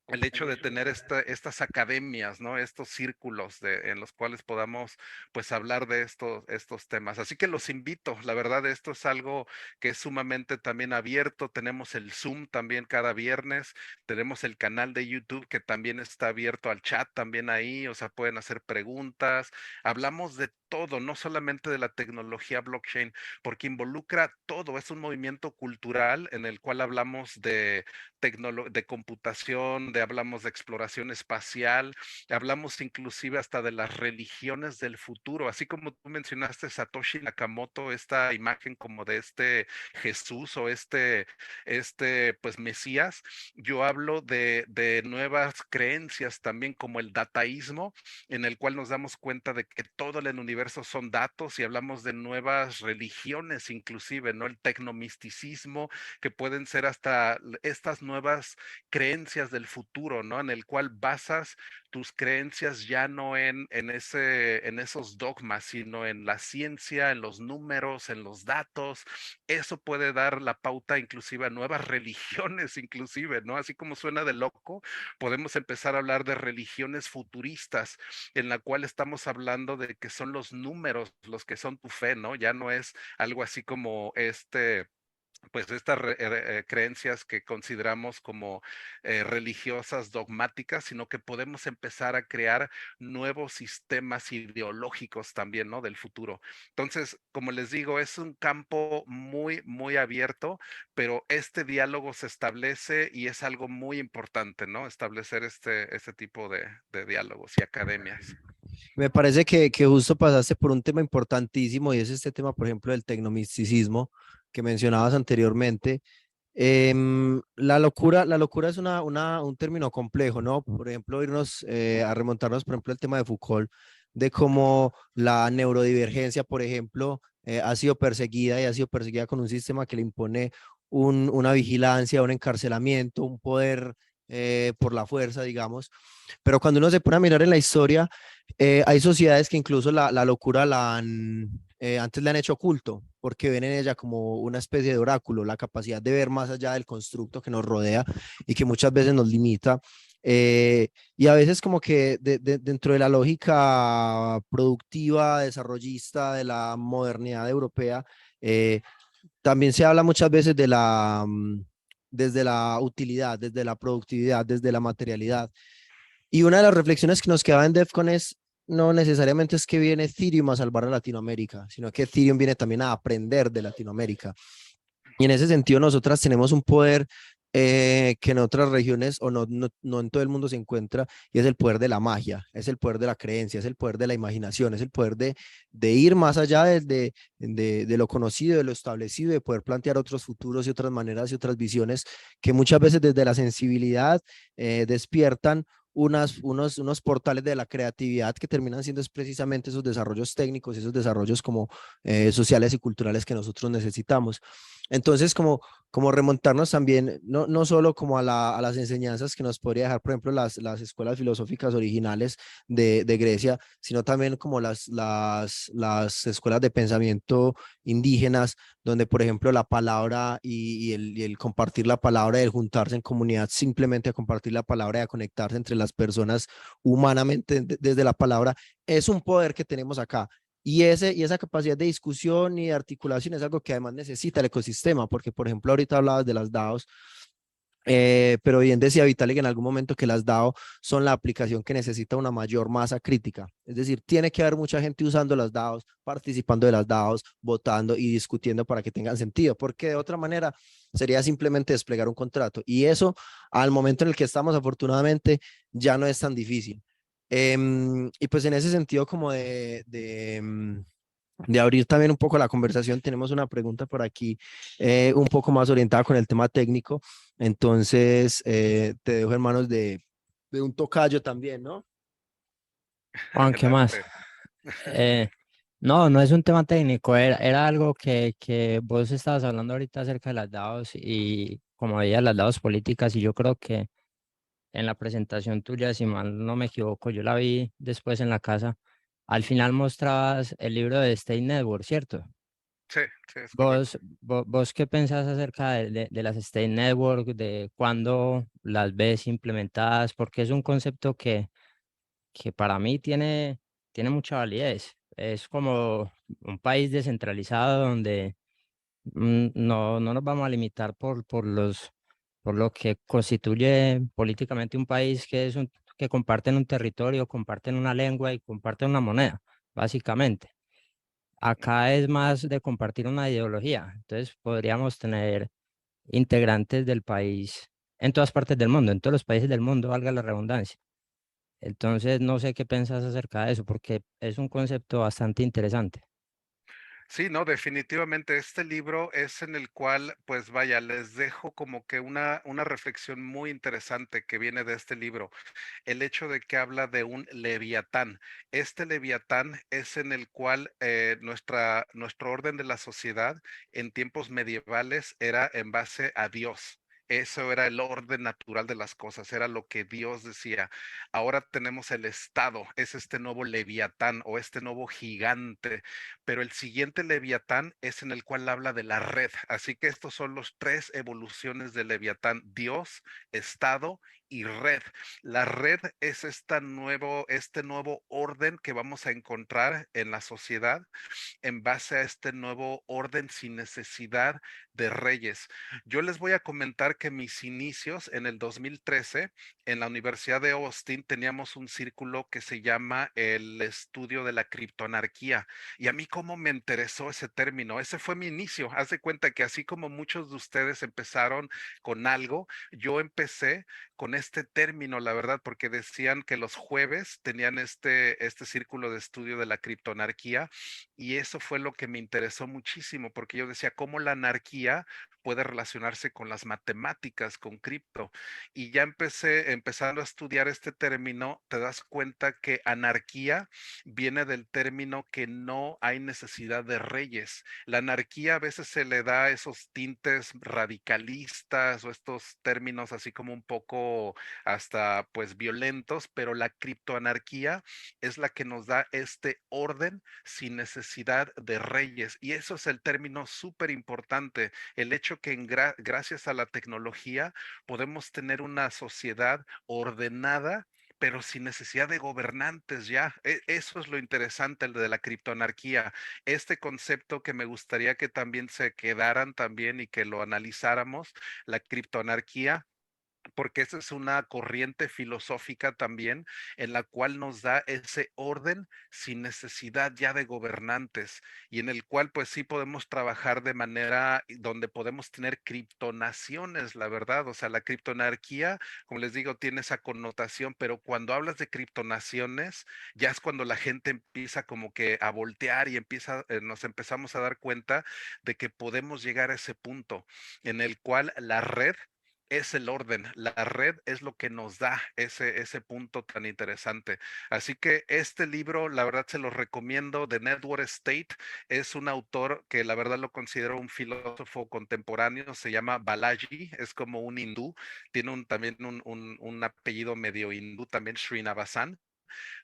El hecho de tener estas academias, ¿no? Estos círculos en los cuales podamos, pues, hablar de estos temas. Así que los invito, la verdad, esto es algo que es sumamente también abierto. Tenemos el Zoom también cada viernes, tenemos el canal de YouTube que también está abierto al chat también ahí, o sea, pueden hacer preguntas. Hablamos de todo, no solamente de la tecnología blockchain, porque involucra todo. Es un movimiento cultural en el cual hablamos de de computación, hablamos de exploración espacial, hablamos inclusive hasta de las religiones del futuro, así como tú mencionaste Satoshi Nakamoto, esta imagen como de este Jesús o pues Mesías. Yo hablo de nuevas creencias también como el dataísmo, en el cual nos damos cuenta de que todo en el universo son datos, y hablamos de nuevas religiones inclusive, ¿no? El tecnomisticismo, que pueden ser hasta estas nuevas creencias del futuro, ¿no? En el cual basas tus creencias ya no en esos dogmas, sino en la ciencia, en los números, en los datos. Eso puede dar la pauta inclusive a nuevas religiones, inclusive, ¿no? Así como suena de loco, podemos empezar a hablar de religiones futuristas, en la cual estamos hablando de que son los números los que son tu fe, ¿no? Ya no es algo así como pues estas creencias que consideramos como religiosas, dogmáticas, sino que podemos empezar a crear nuevos sistemas ideológicos también, ¿no? Del futuro. Entonces, como les digo, es un campo muy, muy abierto, pero este diálogo se establece y es algo muy importante, ¿no? Establecer este tipo de diálogos y academias. Me parece que justo pasaste por un tema importantísimo y es este tema, por ejemplo, del tecnomisticismo que mencionabas anteriormente. La locura es un término complejo, ¿no? Por ejemplo, irnos a remontarnos, por ejemplo, al tema de Foucault, de cómo la neurodivergencia, por ejemplo, ha sido perseguida y ha sido perseguida con un sistema que le impone una vigilancia, un encarcelamiento, un poder por la fuerza, digamos. Pero cuando uno se pone a mirar en la historia, hay sociedades que incluso la locura antes le han hecho culto, porque ven en ella como una especie de oráculo, la capacidad de ver más allá del constructo que nos rodea y que muchas veces nos limita. Y a veces como que dentro de la lógica productiva, desarrollista de la modernidad europea, también se habla muchas veces desde la utilidad, desde la productividad, desde la materialidad. Y una de las reflexiones que nos quedaba en DEFCON es, no necesariamente es que viene Ethereum a salvar a Latinoamérica, sino que Ethereum viene también a aprender de Latinoamérica. Y en ese sentido nosotras tenemos un poder que en otras regiones o no en todo el mundo se encuentra, y es el poder de la magia, es el poder de la creencia, es el poder de la imaginación, es el poder de ir más allá de lo conocido, de lo establecido, de poder plantear otros futuros y otras maneras y otras visiones que muchas veces desde la sensibilidad despiertan unos portales de la creatividad que terminan siendo precisamente esos desarrollos técnicos, esos desarrollos como sociales y culturales que nosotros necesitamos. Entonces, como remontarnos también, no solo como a las enseñanzas que nos podría dejar, por ejemplo, las escuelas filosóficas originales de Grecia, sino también como las escuelas de pensamiento indígenas, donde, por ejemplo, la palabra y el compartir la palabra, el juntarse en comunidad, simplemente a compartir la palabra y a conectarse entre las personas humanamente desde la palabra, es un poder que tenemos acá. Y esa capacidad de discusión y de articulación es algo que además necesita el ecosistema, porque por ejemplo ahorita hablabas de las DAOs, pero bien decía Vitalik en algún momento que las DAO son la aplicación que necesita una mayor masa crítica. Es decir, tiene que haber mucha gente usando las DAOs, participando de las DAOs, votando y discutiendo para que tengan sentido, porque de otra manera sería simplemente desplegar un contrato. Y eso, al momento en el que estamos, afortunadamente, ya no es tan difícil. Y pues en ese sentido como de abrir también un poco la conversación, tenemos una pregunta por aquí un poco más orientada con el tema técnico. Entonces, te dejo en manos de un tocayo también, ¿no? Juan, ¿qué más? Adelante. Eh, no, no es un tema técnico, era algo que vos estabas hablando ahorita acerca de las DAOs y como veías las DAOs políticas, y yo creo que en la presentación tuya, si mal no me equivoco, yo la vi después en la casa, al final mostrabas el libro de State Network, ¿cierto? Sí, sí, es correcto. ¿Vos qué pensás acerca de las State Network, de cuándo las ves implementadas? Porque es un concepto que para mí tiene mucha validez. Es como un país descentralizado donde no nos vamos a limitar por lo que constituye políticamente un país que que comparten un territorio, comparten una lengua y comparten una moneda, básicamente. Acá es más de compartir una ideología. Entonces podríamos tener integrantes del país en todas partes del mundo, en todos los países del mundo, valga la redundancia. Entonces no sé qué pensás acerca de eso, porque es un concepto bastante interesante. Sí, no, definitivamente este libro es en el cual, pues vaya, les dejo como que una reflexión muy interesante que viene de este libro, el hecho de que habla de un leviatán. Este leviatán es en el cual nuestro orden de la sociedad en tiempos medievales era en base a Dios. Eso era el orden natural de las cosas, era lo que Dios decía. Ahora tenemos el Estado, es este nuevo leviatán o este nuevo gigante, pero el siguiente leviatán es en el cual habla de la red. Así que estos son los tres evoluciones del leviatán: Dios, Estado y red. La red es este nuevo orden que vamos a encontrar en la sociedad en base a este nuevo orden sin necesidad de reyes. Yo les voy a comentar que mis inicios en el 2013 en la Universidad de Austin teníamos un círculo que se llama el estudio de la criptoanarquía. Y a mí cómo me interesó ese término, ese fue mi inicio. Haz de cuenta que así como muchos de ustedes empezaron con algo, yo empecé con este término, la verdad, porque decían que los jueves tenían este círculo de estudio de la criptoanarquía y eso fue lo que me interesó muchísimo, porque yo decía, ¿cómo la anarquía puede relacionarse con las matemáticas, con cripto? Y ya empezando a estudiar este término, te das cuenta que anarquía viene del término que no hay necesidad de reyes. La anarquía a veces se le da esos tintes radicalistas o estos términos así como un poco hasta pues violentos, pero la criptoanarquía es la que nos da este orden sin necesidad de reyes. Y eso es el término súper importante, el hecho que gracias a la tecnología podemos tener una sociedad ordenada pero sin necesidad de gobernantes ya. Eso es lo interesante el de la criptoanarquía. Este concepto que me gustaría que también se quedaran también y que lo analizáramos, la criptoanarquía, porque esa es una corriente filosófica también en la cual nos da ese orden sin necesidad ya de gobernantes y en el cual pues sí podemos trabajar de manera donde podemos tener criptonaciones, la verdad, o sea, la criptonarquía, como les digo, tiene esa connotación, pero cuando hablas de criptonaciones, ya es cuando la gente empieza como que a voltear y nos empezamos a dar cuenta de que podemos llegar a ese punto en el cual la red es el orden, la red es lo que nos da ese punto tan interesante. Así que este libro, la verdad, se lo recomiendo, The Network State. Es un autor que la verdad lo considero un filósofo contemporáneo, se llama Balaji, es como un hindú, tiene también un apellido medio hindú, también Srinivasan.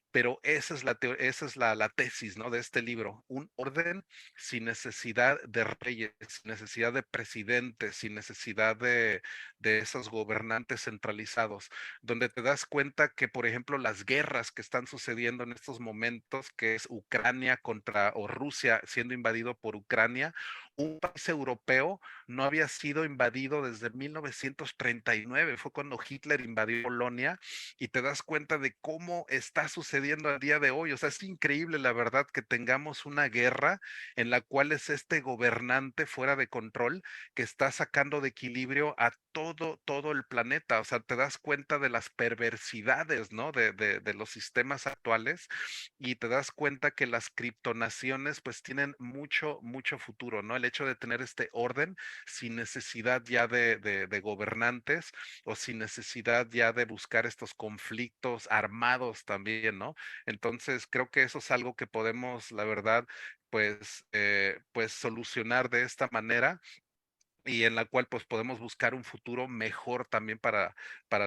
Pero esa es la tesis, ¿no? De este libro, un orden sin necesidad de reyes, sin necesidad de presidentes, sin necesidad de esos gobernantes centralizados, donde te das cuenta que, por ejemplo, las guerras que están sucediendo en estos momentos, que es Ucrania contra o Rusia siendo invadido por Ucrania, un país europeo no había sido invadido desde 1939, fue cuando Hitler invadió Polonia y te das cuenta de cómo está sucediendo a día de hoy. O sea, es increíble la verdad que tengamos una guerra en la cual es este gobernante fuera de control que está sacando de equilibrio a todo el planeta. O sea, te das cuenta de las perversidades, ¿no? De los sistemas actuales y te das cuenta que las criptonaciones pues tienen mucho futuro, ¿no? El hecho de tener este orden sin necesidad ya de gobernantes o sin necesidad ya de buscar estos conflictos armados también, ¿no? Entonces, creo que eso es algo que podemos, la verdad, pues solucionar de esta manera y en la cual pues podemos buscar un futuro mejor también para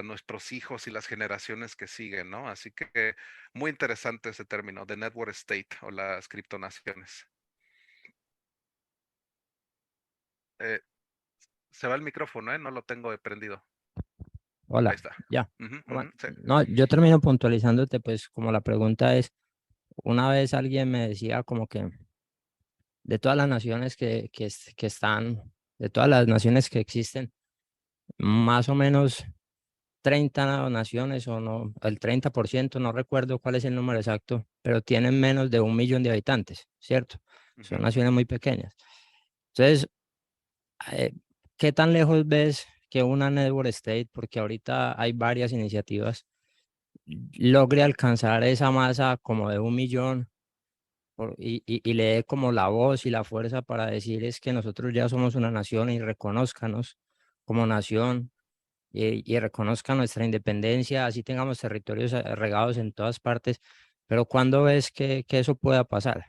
nuestros hijos y las generaciones que siguen, ¿no? Así que muy interesante ese término, de network state o las criptonaciones. Eh, se va el micrófono, ¿eh? No lo tengo prendido. Ahí Hola, está. ya. Ujú, Bueno, sí. no, yo termino puntualizándote, pues como la pregunta es, una vez alguien me decía como que de todas las naciones que están, de todas las naciones que existen, más o menos 30 naciones o no, el 30%, no recuerdo cuál es el número exacto, pero tienen menos de 1 millón de habitantes, ¿cierto? son Ujú. naciones muy pequeñas. Entonces, ¿qué tan lejos ves que una network state, porque ahorita hay varias iniciativas, logre alcanzar esa masa como de 1 millón y le dé como la voz y la fuerza para decir es que nosotros ya somos una nación y reconózcanos como nación y reconozcan nuestra independencia, así tengamos territorios regados en todas partes, pero ¿cuándo ves que eso pueda pasar?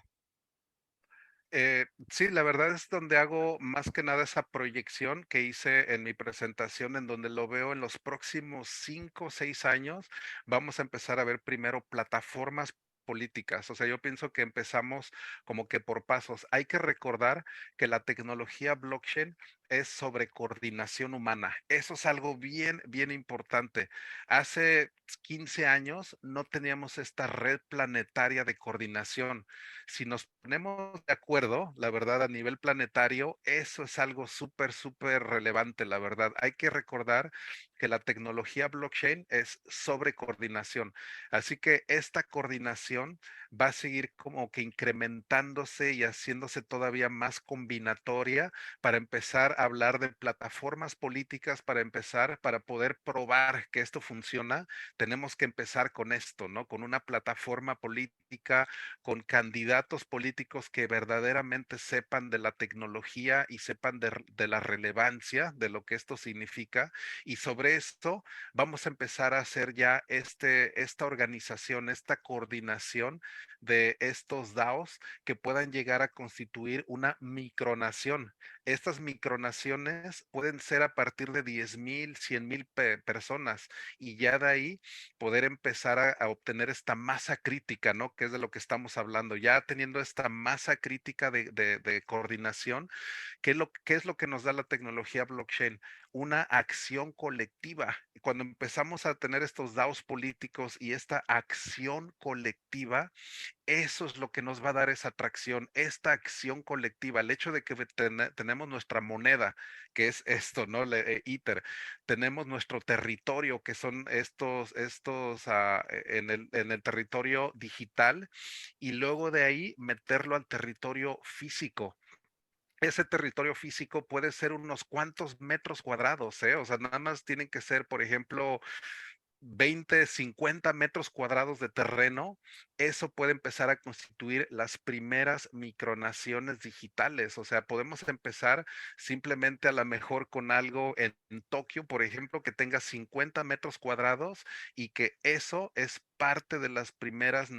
Sí, la verdad es donde hago más que nada esa proyección que hice en mi presentación, en donde lo veo en los próximos 5 o 6 años. Vamos a empezar a ver primero plataformas políticas. O sea, yo pienso que empezamos como que por pasos. Hay que recordar que la tecnología blockchain es sobre coordinación humana. Eso es algo bien, bien importante. Hace 15 años no teníamos esta red planetaria de coordinación. Si nos ponemos de acuerdo, la verdad, a nivel planetario, eso es algo súper, súper relevante, la verdad. Hay que recordar que la tecnología blockchain es sobre coordinación. Así que esta coordinación va a seguir como que incrementándose y haciéndose todavía más combinatoria para empezar a hablar de plataformas políticas, para empezar, para poder probar que esto funciona, tenemos que empezar con esto, ¿no? Con una plataforma política, con candidatos políticos que verdaderamente sepan de la tecnología y sepan de la relevancia de lo que esto significa. Y sobre esto vamos a empezar a hacer ya esta organización, esta coordinación de estos DAOs que puedan llegar a constituir una micronación. Estas micronaciones pueden ser a partir de 10,000, 100,000 personas y ya de ahí poder empezar a obtener esta masa crítica, ¿no? Que es de lo que estamos hablando. Ya teniendo esta masa crítica de coordinación, qué es lo que nos da la tecnología blockchain? Una acción colectiva. Y cuando empezamos a tener estos DAOs políticos y esta acción colectiva, eso es lo que nos va a dar esa atracción, esta acción colectiva, el hecho de que tenemos nuestra moneda, que es esto, ¿no? Ether, tenemos nuestro territorio, que son en el territorio digital, y luego de ahí meterlo al territorio físico. Ese territorio físico puede ser unos cuantos metros cuadrados, ¿eh? O sea, nada más tienen que ser, por ejemplo, 20, 50 metros cuadrados de terreno, eso puede empezar a constituir las primeras micronaciones digitales. O sea, podemos empezar simplemente a lo mejor con algo en Tokio, por ejemplo, que tenga 50 metros cuadrados y que eso es parte de las primeras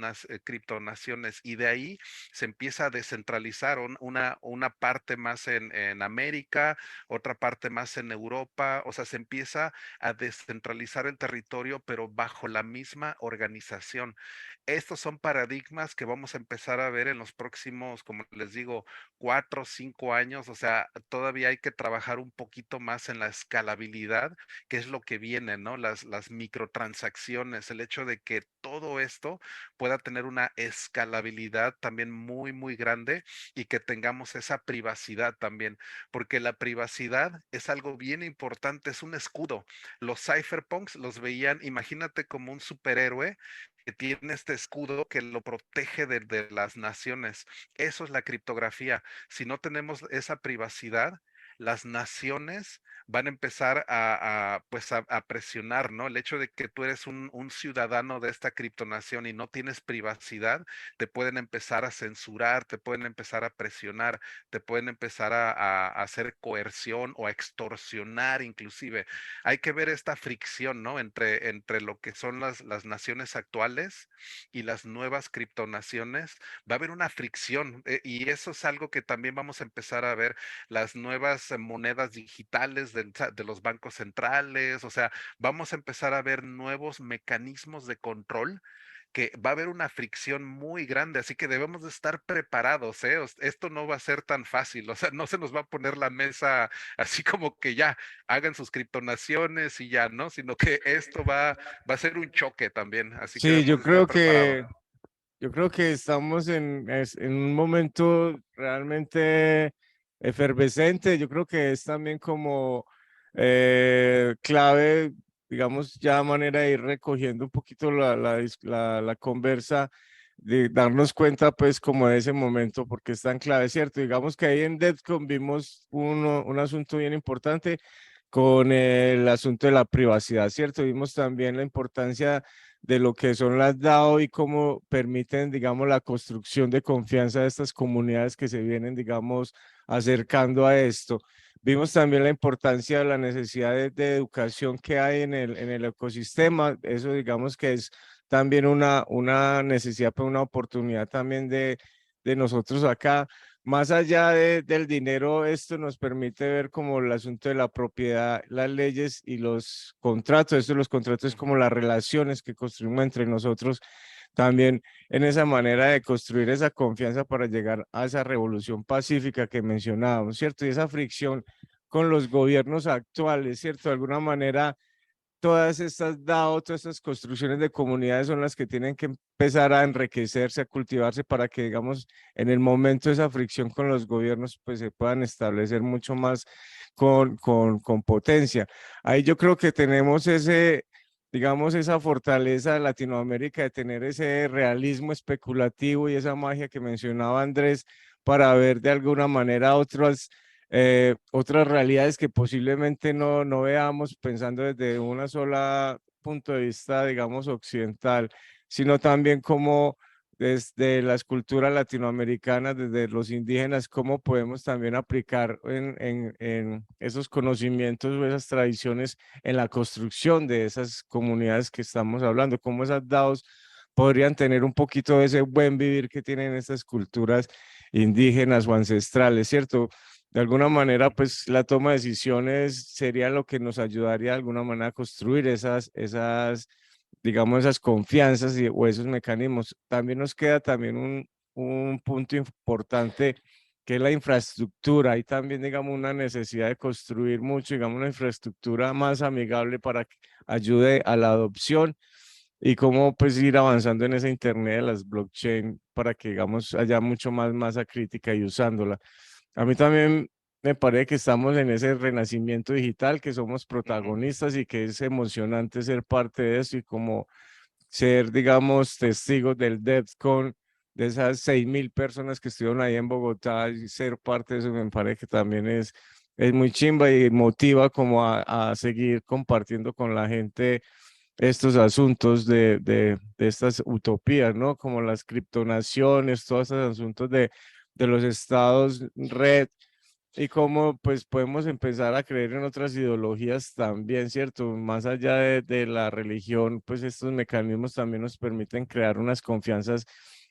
criptonaciones y de ahí se empieza a descentralizar una parte más en América, otra parte más en Europa, o sea, se empieza a descentralizar el territorio, pero bajo la misma organización. Estos son paradigmas que vamos a empezar a ver en los próximos, como les digo, 4 o 5 años. O sea, todavía hay que trabajar un poquito más en la escalabilidad, que es lo que viene, ¿no? Las microtransacciones, el hecho de que todo esto pueda tener una escalabilidad también muy, muy grande y que tengamos esa privacidad también, porque la privacidad es algo bien importante, es un escudo. Los cypherpunks los veían, imagínate como un superhéroe que tiene este escudo que lo protege de las naciones. Eso es la criptografía. Si no tenemos esa privacidad, las naciones van a empezar pues a presionar, ¿no? El hecho de que tú eres un ciudadano de esta criptonación y no tienes privacidad, te pueden empezar a censurar, te pueden empezar a presionar, te pueden empezar a hacer coerción o a extorsionar inclusive. Hay que ver esta fricción, ¿no? Entre lo que son las naciones actuales y las nuevas criptonaciones. Va a haber una fricción y eso es algo que también vamos a empezar a ver, las nuevas monedas digitales de los bancos centrales. O sea, vamos a empezar a ver nuevos mecanismos de control que va a haber una fricción muy grande, así que debemos de estar preparados, ¿eh? Esto no va a ser tan fácil, o sea, no se nos va a poner la mesa así como que ya hagan sus criptonaciones y ya, ¿no? Sino que esto va a ser un choque también, así que Sí, debemos de estar preparados. yo creo que estamos en un momento realmente efervescente. Yo creo que es también como clave, digamos, ya manera de ir recogiendo un poquito la conversa. de darnos cuenta pues como de ese momento, porque es tan clave, ¿cierto? Digamos que ahí en DEFCON vimos un asunto bien importante con el asunto de la privacidad, ¿cierto? Vimos también la importancia de lo que son las DAO y cómo permiten, digamos, la construcción de confianza de estas comunidades que se vienen, digamos, acercando a esto. Vimos también la importancia de la necesidad de educación que hay en el ecosistema. Eso digamos que es también una necesidad, pero una oportunidad también de nosotros acá. Más allá del dinero, esto nos permite ver como el asunto de la propiedad, las leyes y los contratos. Esto de los contratos es como las relaciones que construimos entre nosotros también en esa manera de construir esa confianza para llegar a esa revolución pacífica que mencionábamos, ¿cierto? Y esa fricción con los gobiernos actuales, ¿cierto? De alguna manera todas estas DAO, todas estas construcciones de comunidades son las que tienen que empezar a enriquecerse, a cultivarse para que, digamos, en el momento de esa fricción con los gobiernos, pues se puedan establecer mucho más con potencia. Ahí yo creo que tenemos ese, digamos, esa fortaleza de Latinoamérica de tener ese realismo especulativo y esa magia que mencionaba Andrés para ver de alguna manera otras realidades que posiblemente no veamos pensando desde una sola punto de vista, digamos, occidental, sino también como desde las culturas latinoamericanas, desde los indígenas, cómo podemos también aplicar en esos conocimientos o esas tradiciones en la construcción de esas comunidades que estamos hablando, cómo esas DAOs podrían tener un poquito de ese buen vivir que tienen estas culturas indígenas o ancestrales, ¿cierto? De alguna manera, pues la toma de decisiones sería lo que nos ayudaría de alguna manera a construir digamos, esas confianzas o esos mecanismos. También nos queda también un punto importante que es la infraestructura. Hay también, digamos, una necesidad de construir mucho, digamos, una infraestructura más amigable para que ayude a la adopción y cómo pues ir avanzando en esa internet de las blockchain para que, digamos, haya mucho más masa crítica y usándola. A mí también me parece que estamos en ese renacimiento digital, que somos protagonistas y que es emocionante ser parte de eso y como ser, digamos, testigos del DevCon, de esas 6.000 personas que estuvieron ahí en Bogotá y ser parte de eso me parece que también es muy chimba y motiva como a seguir compartiendo con la gente estos asuntos de estas utopías, ¿no? Como las criptonaciones, todos estos asuntos de los estados red y cómo pues podemos empezar a creer en otras ideologías también, ¿cierto? Más allá de la religión, pues estos mecanismos también nos permiten crear unas confianzas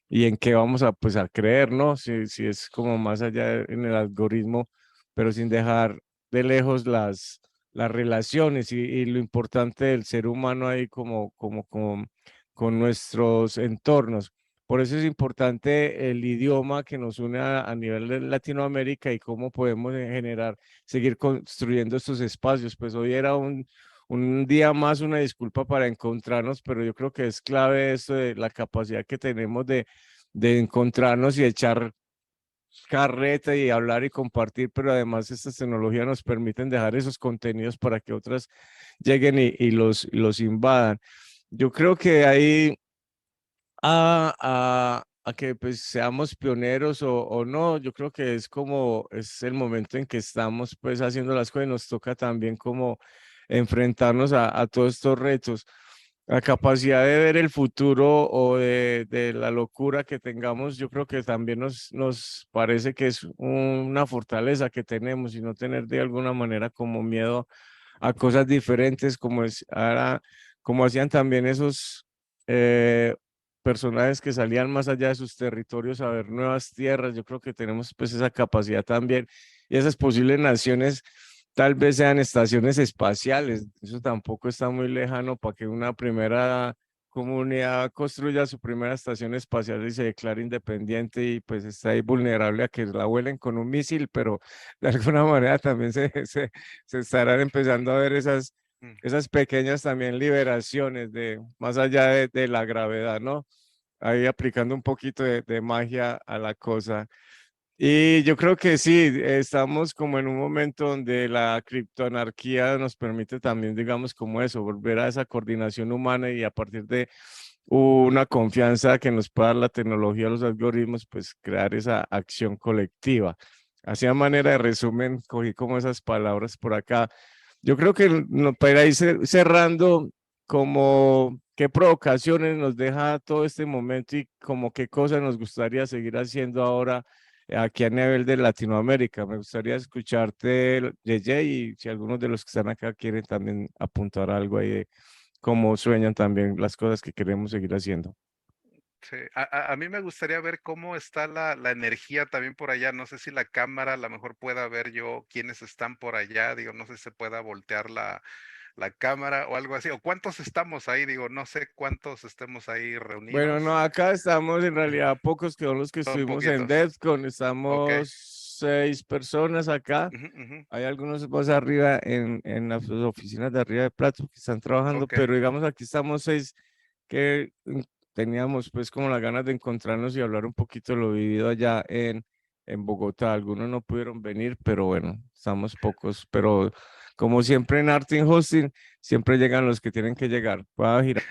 y en qué vamos a pues a creer, ¿no? Si es como más allá en el algoritmo, pero sin dejar de lejos las relaciones y lo importante del ser humano ahí con nuestros entornos. Por eso es importante el idioma que nos une a nivel de Latinoamérica y cómo podemos generar, seguir construyendo estos espacios. Pues hoy era un día más, una disculpa para encontrarnos, pero yo creo que es clave esto de la capacidad que tenemos de encontrarnos y echar carreta y hablar y compartir, pero además estas tecnologías nos permiten dejar esos contenidos para que otras lleguen y los invadan. Yo creo que ahí a que pues seamos pioneros o no, yo creo que es como, es el momento en que estamos pues haciendo las cosas y nos toca también como enfrentarnos a todos estos retos. La capacidad de ver el futuro o de la locura que tengamos, yo creo que también nos parece que es una fortaleza que tenemos y no tener de alguna manera como miedo a cosas diferentes como es ahora, como hacían también esos eh, personajes que salían más allá de sus territorios a ver nuevas tierras. Yo creo que tenemos pues esa capacidad también y esas posibles naciones tal vez sean estaciones espaciales. Eso tampoco está muy lejano para que una primera comunidad construya su primera estación espacial y se declare independiente y pues está ahí vulnerable a que la vuelen con un misil, pero de alguna manera también se estarán empezando a ver Mm. esas pequeñas también liberaciones de más allá de la gravedad, ¿no? Ahí aplicando un poquito de magia a la cosa. Y yo creo que sí, estamos como en un momento donde la criptoanarquía nos permite también, digamos, como eso, volver a esa coordinación humana y a partir una confianza que nos pueda dar la tecnología, los algoritmos, pues crear esa acción colectiva. Así a manera de resumen, cogí como esas palabras por acá. Yo creo que para ir cerrando, como qué provocaciones nos deja todo este momento y como qué cosas nos gustaría seguir haciendo ahora aquí a nivel de Latinoamérica. Me gustaría escucharte, Yeye, y si algunos de los que están acá quieren también apuntar algo ahí de cómo sueñan también las cosas que queremos seguir haciendo. Sí, a mí me gustaría ver cómo está la energía también por allá. No sé si la cámara a lo mejor pueda ver yo quiénes están por allá. Digo, no sé si se pueda voltear la cámara o algo así. O cuántos estamos ahí. Digo, no sé cuántos estemos ahí Bueno, reunidos. no, acá estamos en realidad pocos que son los que Son estuvimos en poquitos. DEFCON, Ok. estamos 6 personas acá. Ujú, ujú. Hay algunos más arriba en las oficinas de arriba de Plato que están trabajando, Ok. pero digamos aquí estamos 6 que teníamos pues como las ganas de encontrarnos y hablar un poquito de lo vivido allá en Bogotá. Algunos no pudieron venir, pero bueno, estamos pocos, pero como siempre en Art Hosting, siempre llegan los que tienen que llegar. Voy a girar.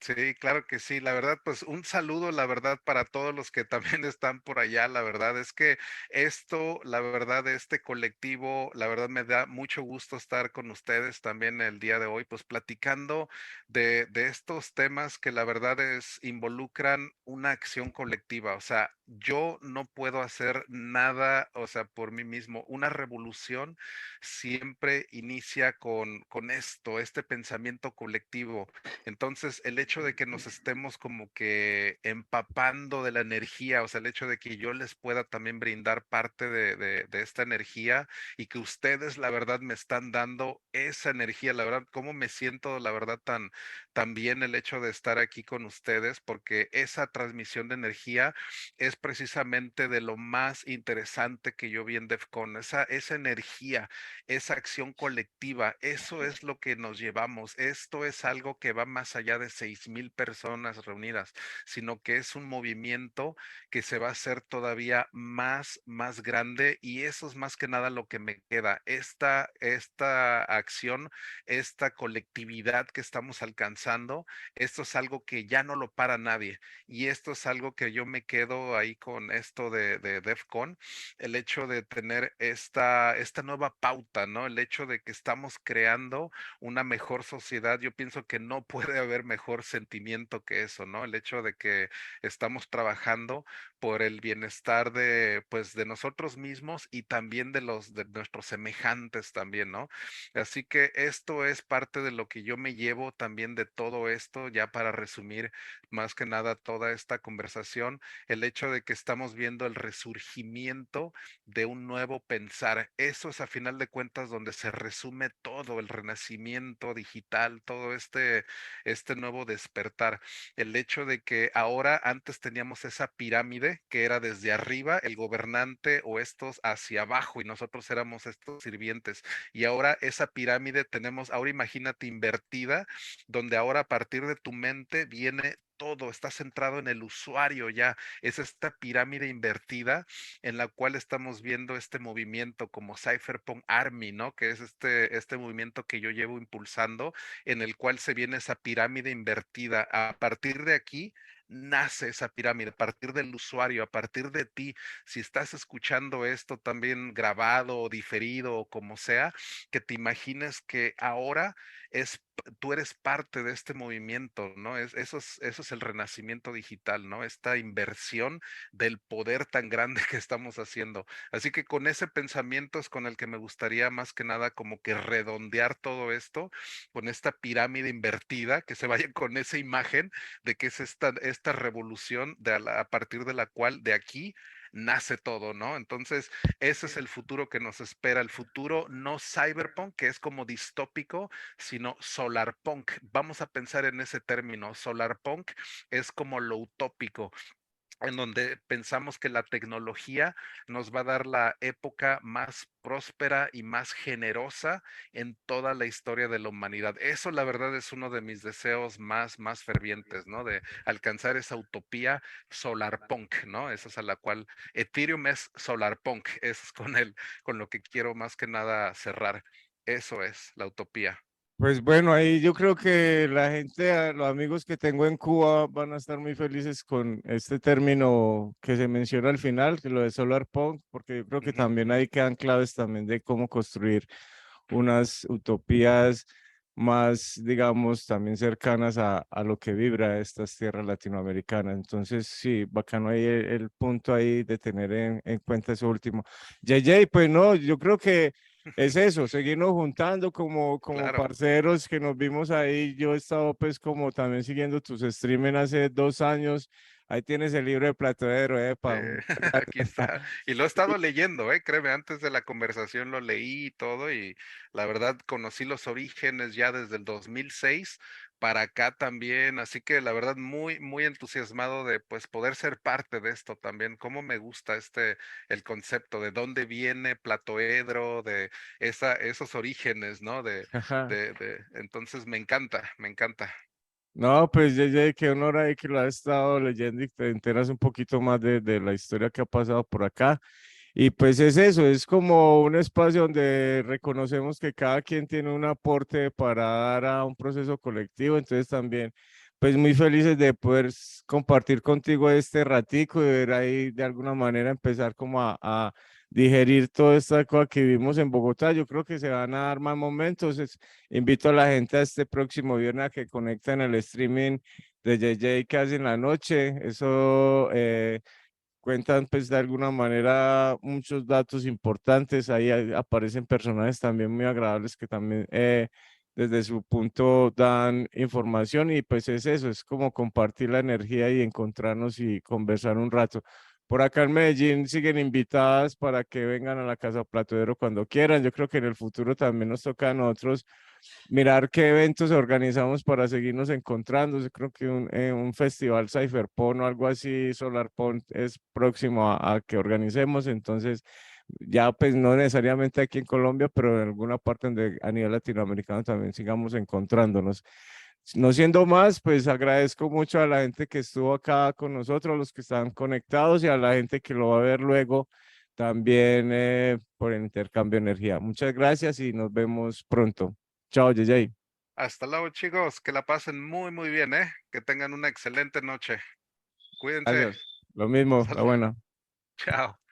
Sí, claro que sí. La verdad, pues un saludo, la verdad, para todos los que también están por allá. La verdad es que esto, la verdad, este colectivo, la verdad me da mucho gusto estar con ustedes también el día de hoy, pues platicando de estos temas que la verdad es involucran una acción colectiva. O sea, yo no puedo hacer nada, o sea, por mí mismo. Una revolución siempre inicia con esto, este pensamiento colectivo. Entonces, el hecho de que nos estemos como que empapando de la energía, o sea, el hecho de que yo les pueda también brindar parte de esta energía y que ustedes, la verdad, me están dando esa energía, la verdad, cómo me siento, la verdad, tan bien el hecho de estar aquí con ustedes, porque esa transmisión de energía es precisamente de lo más interesante que yo vi en DEFCON, esa energía, esa acción colectiva, eso es lo que nos llevamos. Esto es algo que va más allá de 6,000 personas reunidas, sino que es un movimiento que se va a hacer todavía más grande y eso es más que nada lo que me queda. Esta acción, esta colectividad que estamos alcanzando, esto es algo que ya no lo para nadie y esto es algo que yo me quedo ahí con esto de DEFCON, el hecho de tener esta nueva pauta, ¿no? El hecho de que estamos creando una mejor sociedad. Yo pienso que no puede haber mejor sentimiento que eso, ¿no? El hecho de que estamos trabajando por el bienestar de, pues, de nosotros mismos y también de nuestros semejantes también, ¿no? Así que esto es parte de lo que yo me llevo también de todo esto, ya para resumir más que nada toda esta conversación, el hecho de que estamos viendo el resurgimiento de un nuevo pensar. Eso es a final de cuentas donde se resume todo el renacimiento digital, todo este nuevo despertar. El hecho de que ahora antes teníamos esa pirámide que era desde arriba el gobernante o estos hacia abajo y nosotros éramos estos sirvientes. Y ahora esa pirámide tenemos, ahora imagínate invertida, donde ahora a partir de tu mente viene todo, está centrado en el usuario ya. Es esta pirámide invertida en la cual estamos viendo este movimiento como Cypherpunk Army, ¿no? Que es este movimiento que yo llevo impulsando, en el cual se viene esa pirámide invertida. A partir de aquí nace esa pirámide, a partir del usuario, a partir de ti. Si estás escuchando esto también grabado o diferido o como sea, que te imagines que ahora tú eres parte de este movimiento, ¿no? Eso es el renacimiento digital, ¿no? Esta inversión del poder tan grande que estamos haciendo. Así que con ese pensamiento es con el que me gustaría más que nada como que redondear todo esto, con esta pirámide invertida, que se vaya con esa imagen de que es esta revolución a partir de la cual de aquí nace todo, ¿no? Entonces, ese es el futuro que nos espera, el futuro no cyberpunk, que es como distópico, sino solarpunk. Vamos a pensar en ese término. Solarpunk es como lo utópico, en donde pensamos que la tecnología nos va a dar la época más próspera y más generosa en toda la historia de la humanidad. Eso, la verdad, es uno de mis deseos más fervientes, ¿no? De alcanzar esa utopía solarpunk, ¿no? Esa es a la cual Ethereum es solarpunk. Eso es con lo que quiero más que nada cerrar. Eso es la utopía. Pues bueno, ahí yo creo que la gente, los amigos que tengo en Cuba van a estar muy felices con este término que se menciona al final, que lo de Solar Punk, porque yo creo que Ujú. también ahí quedan claves también de cómo construir unas utopías más, digamos, también cercanas a lo que vibra estas tierras latinoamericanas. Entonces, sí, bacano ahí el punto ahí de tener en cuenta eso último. JJ, pues no, yo creo que es eso, seguirnos juntando como Claro. parceros que nos vimos ahí. Yo he estado pues como también siguiendo tus streaming hace 2 años. Ahí tienes el libro de Platero, epa. Aquí está. Y lo he estado leyendo, créeme, antes de la conversación lo leí y todo, y la verdad conocí los orígenes ya desde el 2006 para acá también, así que la verdad muy, muy entusiasmado de pues poder ser parte de esto también. Cómo me gusta el concepto de dónde viene Platoedro, de esos orígenes, ¿no? Ajá. Entonces me encanta, me encanta. No, pues JJ, qué honor ahí que lo has estado leyendo y te enteras un poquito más de la historia que ha pasado por acá. Y pues es eso, es como un espacio donde reconocemos que cada quien tiene un aporte para dar a un proceso colectivo, entonces también, pues muy felices de poder compartir contigo este ratico y ver ahí de alguna manera empezar como a digerir toda esta cosa que vivimos en Bogotá. Yo creo que se van a dar más momentos. Invito a la gente a este próximo viernes a que conecten el streaming de JJ casi en la noche. Eso cuentan pues de alguna manera muchos datos importantes, ahí aparecen personajes también muy agradables que también desde su punto dan información y pues es eso, es como compartir la energía y encontrarnos y conversar un rato. Por acá en Medellín siguen invitadas para que vengan a la Casa Platodero cuando quieran. Yo creo que en el futuro también nos toca a nosotros mirar qué eventos organizamos para seguirnos encontrando. Yo creo que un festival Cypherpunk o algo así, SolarPunk, es próximo a que organicemos. Entonces, ya pues no necesariamente aquí en Colombia, pero en alguna parte donde a nivel latinoamericano también sigamos encontrándonos. No siendo más, pues agradezco mucho a la gente que estuvo acá con nosotros, los que están conectados y a la gente que lo va a ver luego también por el intercambio de energía. Muchas gracias y nos vemos pronto. Chao, JJ. Hasta luego, chicos, que la pasen muy, muy bien, que tengan una excelente noche. Cuídense. Gracias. Lo mismo, la Salud. buena. Chao.